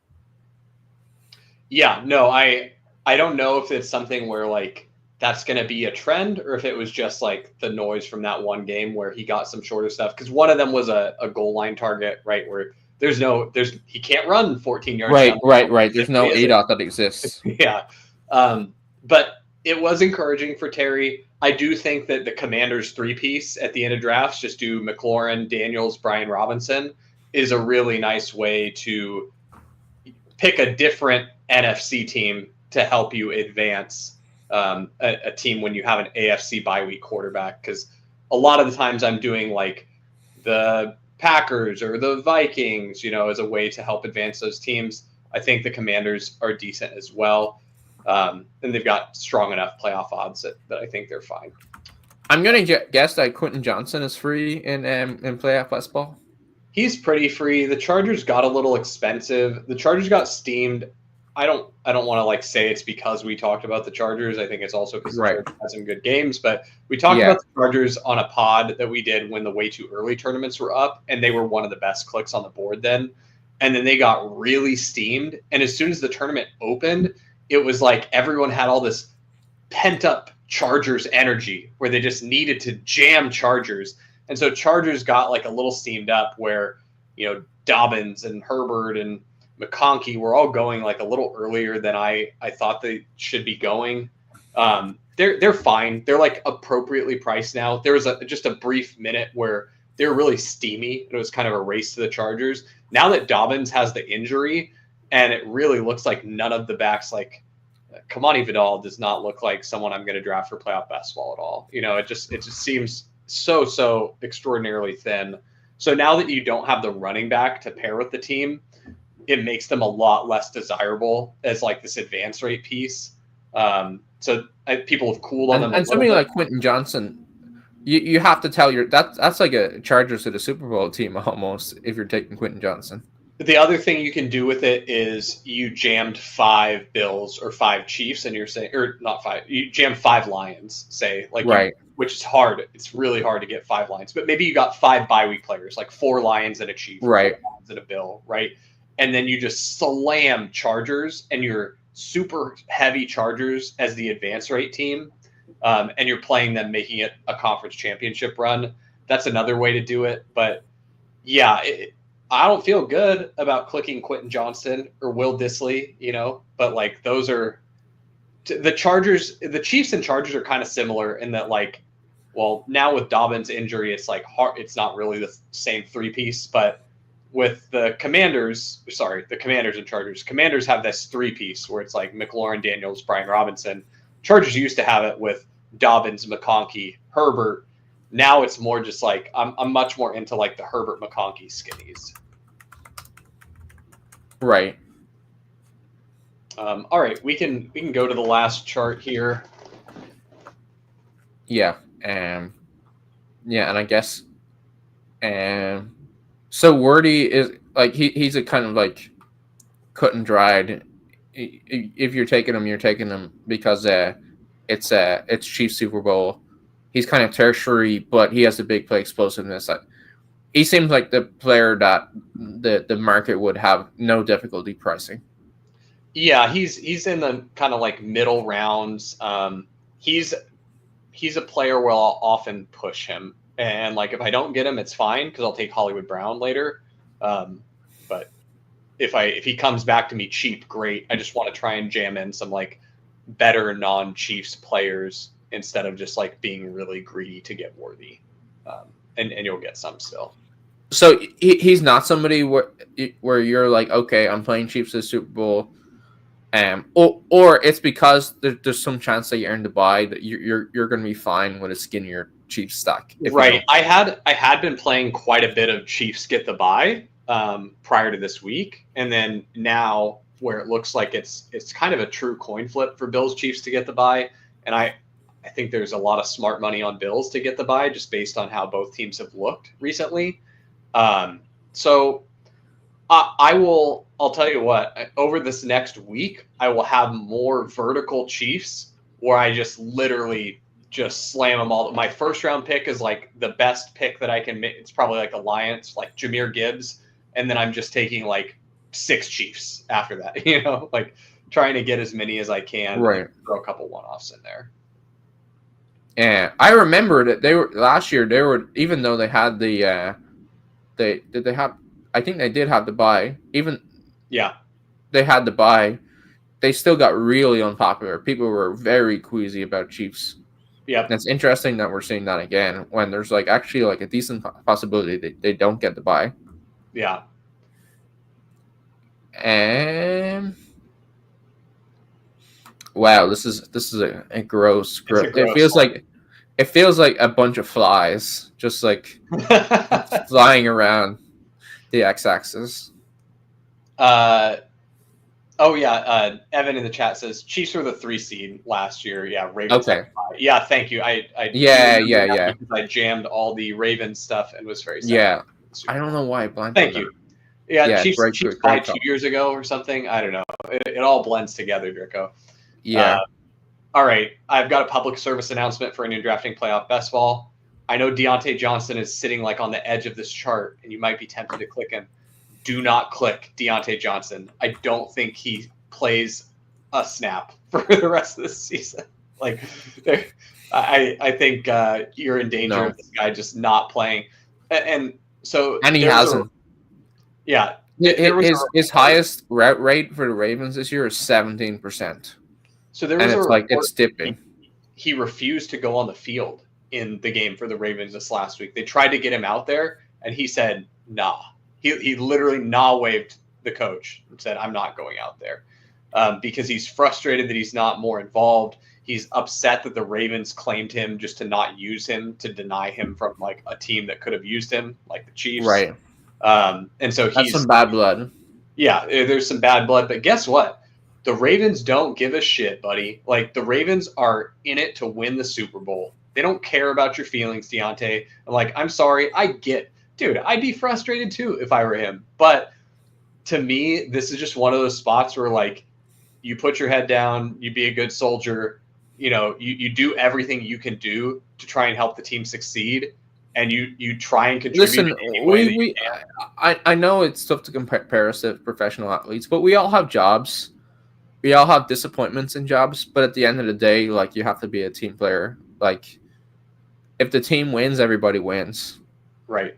Speaker 1: Yeah, no, I don't know if it's something where like that's going to be a trend or if it was just like the noise from that one game where he got some shorter stuff. Because one of them was a goal line target, right? Where he can't run 14 yards.
Speaker 4: Right. There's no ADOT that exists.
Speaker 1: Yeah. But it was encouraging for Terry. I do think that the Commanders 3-piece at the end of drafts, just do McLaurin, Daniels, Brian Robinson, is a really nice way to pick a different NFC team to help you advance a team when you have an AFC bye week quarterback. Because a lot of the times I'm doing like the Packers or the Vikings, as a way to help advance those teams. I think the Commanders are decent as well. And they've got strong enough playoff odds that I think they're fine.
Speaker 4: I'm going to guess that Quentin Johnson is free in playoff best ball.
Speaker 1: He's pretty free. The Chargers got a little expensive. The Chargers got steamed. I don't want to say it's because we talked about the Chargers. I think it's also because the Chargers had some good games. But we talked about the Chargers on a pod that we did when the way too early tournaments were up, and they were one of the best clicks on the board then. And then they got really steamed. And as soon as the tournament opened, it was like everyone had all this pent up Chargers energy where they just needed to jam Chargers. And so Chargers got like a little steamed up where, Dobbins and Herbert and McConkey were all going like a little earlier than I thought they should be going. They're fine. They're like appropriately priced now. There was just a brief minute where they were really steamy and it was kind of a race to the Chargers. Now that Dobbins has the injury, and it really looks like none of the backs, like Kamani Vidal does not look like someone I'm going to draft for playoff basketball at all. It just seems so extraordinarily thin. So now that you don't have the running back to pair with the team, it makes them a lot less desirable as like this advance rate piece. So people have cooled on them.
Speaker 4: And somebody like Quentin Johnson, you have to tell that's like a Chargers to the Super Bowl team almost if you're taking Quentin Johnson.
Speaker 1: The other thing you can do with it is you jammed 5 Bills or 5 Chiefs, and you're saying, or not 5, you jam 5 Lions, say, like, which is hard. It's really hard to get 5 Lions, but maybe you got 5 bye week players, like 4 Lions and a Chief,
Speaker 4: right,
Speaker 1: 4 Lions and a Bill, right, and then you just slam Chargers and your super heavy Chargers as the advance rate team, and you're playing them, making it a conference championship run. That's another way to do it, but yeah. I don't feel good about clicking Quentin Johnson or Will Dissly, but like those are the Chargers. The Chiefs and Chargers are kind of similar in that, like, well, now with Dobbins' injury, it's like hard. It's not really the same 3-piece, but with the Commanders and Chargers, Commanders have this 3-piece where it's like McLaurin, Daniels, Brian Robinson. Chargers used to have it with Dobbins, McConkey, Herbert. Now it's more just like I'm much more into like the Herbert McConkey skinnies.
Speaker 4: Right.
Speaker 1: All right, we can go to the last chart here.
Speaker 4: Yeah. And I guess so Wordy is like he's a kind of like cut and dried. If you're taking him because it's Chiefs Super Bowl. He's kind of tertiary, but he has the big play explosiveness. He seems like the player that the market would have no difficulty pricing.
Speaker 1: Yeah, he's in the kind of like middle rounds. He's a player where I'll often push him, and like if I don't get him, it's fine because I'll take Hollywood Brown later. But if he comes back to me cheap, great. I just want to try and jam in some like better non-Chiefs players instead of just like being really greedy to get Worthy, and you'll get some still.
Speaker 4: So he's not somebody where you're like, okay, I'm playing Chiefs to the Super Bowl, or it's because there's some chance that you earn the buy that you're going to be fine with a skinnier Chiefs stack.
Speaker 1: Right. I had been playing quite a bit of Chiefs get the buy prior to this week, and then now where it looks like it's kind of a true coin flip for Bills Chiefs to get the buy, and I think there's a lot of smart money on Bills to get the bye just based on how both teams have looked recently. So I'll tell you what, over this next week, I will have more vertical Chiefs where I just literally just slam them all. My first round pick is like the best pick that I can make. It's probably like Alliance, like Jahmyr Gibbs. And then I'm just taking like 6 Chiefs after that, like trying to get as many as I can.
Speaker 4: Right.
Speaker 1: Throw a couple one-offs in there.
Speaker 4: Yeah, I remember that last year they were, even though they had the I think they did have the bye. Even
Speaker 1: yeah,
Speaker 4: they had the bye. they still got really unpopular. People were very queasy about Chiefs.
Speaker 1: Yeah,
Speaker 4: It's interesting that we're seeing that again when there's like actually like a decent possibility that they don't get the bye.
Speaker 1: yeah.
Speaker 4: And wow, this is a gross. It feels like a bunch of flies just like flying around the x-axis.
Speaker 1: Oh yeah, Evan in the chat says Chiefs were the 3 seed last year. Yeah, Ravens.
Speaker 4: Okay.
Speaker 1: Yeah, thank you. I
Speaker 4: Yeah.
Speaker 1: because I jammed all the Ravens stuff and was very sad.
Speaker 4: Yeah, I don't know why I blanked.
Speaker 1: Thank you. Yeah, Chiefs
Speaker 4: great
Speaker 1: died
Speaker 4: call.
Speaker 1: 2 years ago or something. I don't know. It all blends together, Drico.
Speaker 4: Yeah.
Speaker 1: All right, I've got a public service announcement for a new drafting playoff best ball. I know Deontay Johnson is sitting like on the edge of this chart, and you might be tempted to click him. Do not click Deontay Johnson. I don't think he plays a snap for the rest of this season. Like, I think you're in danger of this guy just not playing. And
Speaker 4: he hasn't.
Speaker 1: Yeah.
Speaker 4: His highest route rate for the Ravens this year is 17%.
Speaker 1: So there was
Speaker 4: it's dipping.
Speaker 1: He refused to go on the field in the game for the Ravens this last week. They tried to get him out there, and he said, nah. He literally waved the coach and said, I'm not going out there because he's frustrated that he's not more involved. He's upset that the Ravens claimed him just to not use him, to deny him from like a team that could have used him, like the Chiefs.
Speaker 4: Right.
Speaker 1: And so
Speaker 4: that's some bad blood.
Speaker 1: Yeah, there's some bad blood. But guess what? The Ravens don't give a shit, buddy. Like, the Ravens are in it to win the Super Bowl. They don't care about your feelings, Deontay. Like, I'm sorry. I get dude, I'd be frustrated too if I were him. But to me, this is just one of those spots where, like, you put your head down, you be a good soldier, you do everything you can do to try and help the team succeed, and you try and contribute.
Speaker 4: Listen,
Speaker 1: in any way that you can.
Speaker 4: I know it's tough to compare us to professional athletes, but we all have jobs. We all have disappointments in jobs, but at the end of the day, like, you have to be a team player. Like, if the team wins, everybody wins.
Speaker 1: Right.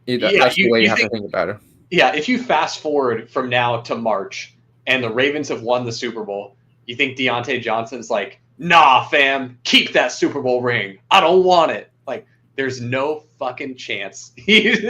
Speaker 4: That's the way you have to think about it.
Speaker 1: Yeah, if you fast forward from now to March and the Ravens have won the Super Bowl, you think Deontay Johnson's like, nah, fam, keep that Super Bowl ring. I don't want it. Like, there's no fucking chance. He's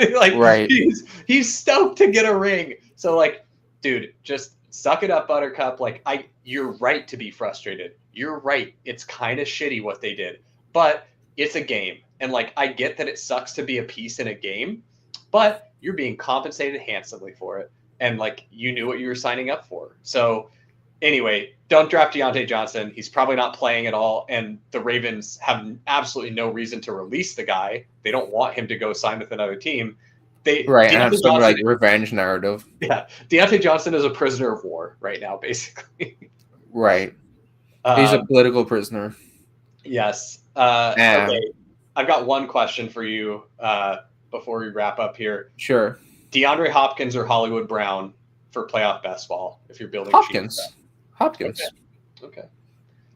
Speaker 1: stoked to get a ring. So, like, dude, just suck it up, Buttercup. Like, you're right to be frustrated. You're right. It's kind of shitty what they did, but it's a game. And, like, I get that it sucks to be a piece in a game, but you're being compensated handsomely for it. And, like, you knew what you were signing up for. So, anyway, don't draft Deontay Johnson. He's probably not playing at all. And the Ravens have absolutely no reason to release the guy. They don't want him to go sign with another team.
Speaker 4: And have some, like, revenge narrative.
Speaker 1: Yeah. Deontay Johnson is a prisoner of war right now, basically.
Speaker 4: Right. He's a political prisoner.
Speaker 1: Yes. Okay. I've got one question for you before we wrap up here.
Speaker 4: Sure.
Speaker 1: DeAndre Hopkins or Hollywood Brown for playoff best ball if you're building
Speaker 4: Hopkins.
Speaker 1: Okay.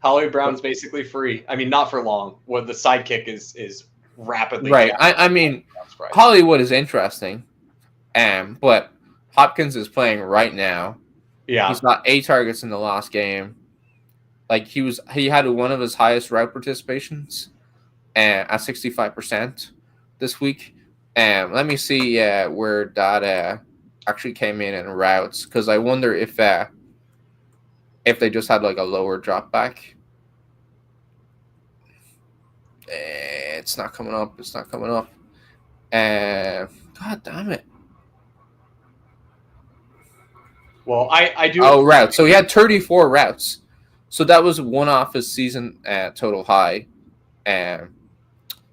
Speaker 1: Hollywood Brown's basically free. I mean, not for long. What the sidekick is rapidly.
Speaker 4: Right. I mean, Hollywood is interesting, but Hopkins is playing right now.
Speaker 1: Yeah.
Speaker 4: He's got 8 targets in the last game. Like, he had one of his highest route participations at 65% this week. Let me see where that actually came in routes, because I wonder if they just had like a lower drop back. It's not coming up. God damn it.
Speaker 1: Well, I do.
Speaker 4: Oh, routes. So he had 34 routes. So that was one off his season total high.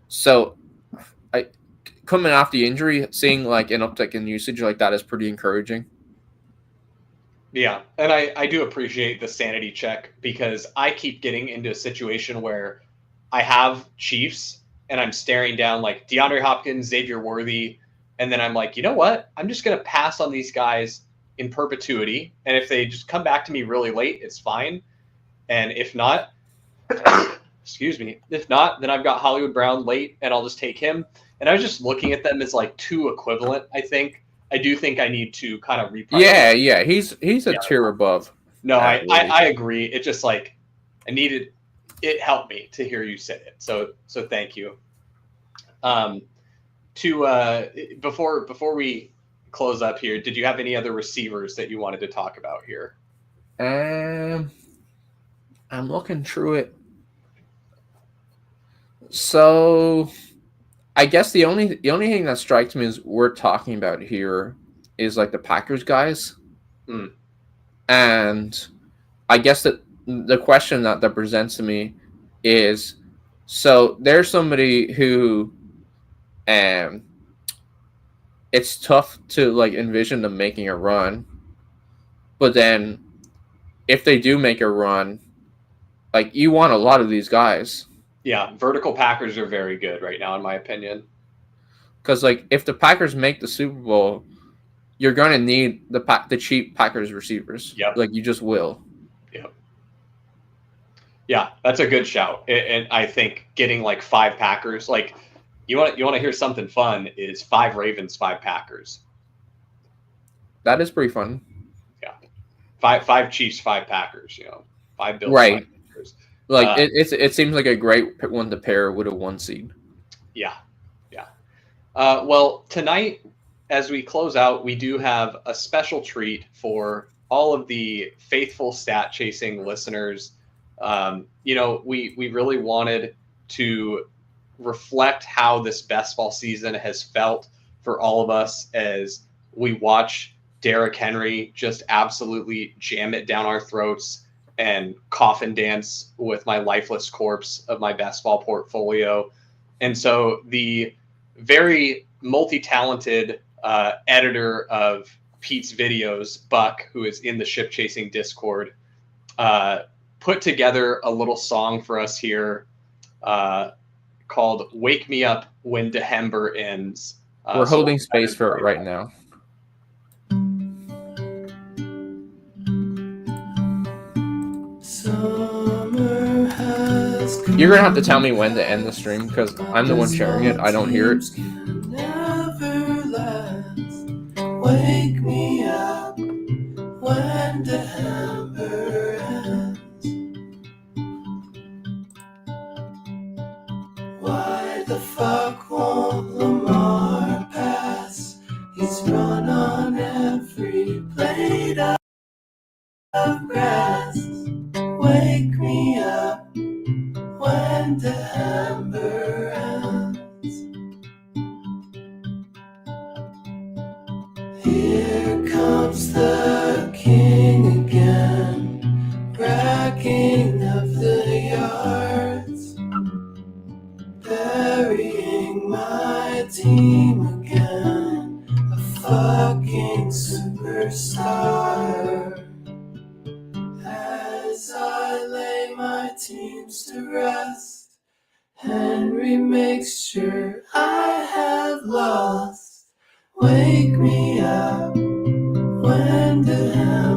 Speaker 4: So coming off the injury, seeing like an uptick in usage like that is pretty encouraging.
Speaker 1: Yeah, and I do appreciate the sanity check, because I keep getting into a situation where I have Chiefs and I'm staring down like DeAndre Hopkins, Xavier Worthy, and then I'm like, you know what? I'm just going to pass on these guys in perpetuity, and if they just come back to me really late, it's fine. And if not, excuse me, if not, then I've got Hollywood Brown late, and I'll just take him. And I was just looking at them as like two equivalent, I think. I do think I need to kind of reprioritize.
Speaker 4: Yeah, he's a tier above.
Speaker 1: No,
Speaker 4: Really.
Speaker 1: I agree. It just like it helped me to hear you say it. So thank you. Before we close up here, did you have any other receivers that you wanted to talk about here?
Speaker 4: I'm looking through it. So I guess the only thing that strikes me is we're talking about here is like the Packers guys. And I guess that the question that presents to me is, so there's somebody who it's tough to like envision them making a run, but then if they do make a run, like you want a lot of these guys.
Speaker 1: Yeah, vertical Packers are very good right now, in my opinion.
Speaker 4: Because like if the Packers make the Super Bowl, you're going to need the cheap Packers receivers.
Speaker 1: Yep.
Speaker 4: Like you just will.
Speaker 1: Yep. Yeah, that's a good shout. And I think getting like 5 Packers, like you want to hear something fun, is 5 Ravens, 5 Packers.
Speaker 4: That is pretty fun.
Speaker 1: Yeah. 5 Chiefs, 5 Packers, 5 Bills,
Speaker 4: right.
Speaker 1: 5 Packers.
Speaker 4: Like it seems like a great one to pair with a 1 seed.
Speaker 1: Yeah. Yeah. Well, tonight, as we close out, we do have a special treat for all of the faithful stat chasing listeners. We really wanted to reflect how this best ball season has felt for all of us as we watch Derrick Henry just absolutely jam it down our throats and coffin dance with my lifeless corpse of my best ball portfolio. And so the very multi-talented editor of Pete's videos, Buck, who is in the Ship Chasing Discord, put together a little song for us here called Wake Me Up When Dehember Ends.
Speaker 4: We're holding space for it right now. You're going to have to tell me when to end the stream because I'm the one sharing it. I don't hear it.
Speaker 5: Wake me up when Dehember ends. Why the fuck won't Lamar pass? He's run on every blade of grass. Wake me up when Dehember ends. Here comes the king again, racking up the yards, burying my team again, a fucking superstar. As I lay my teams to rest, Henry makes sure I have lost. Wake me up when Dehember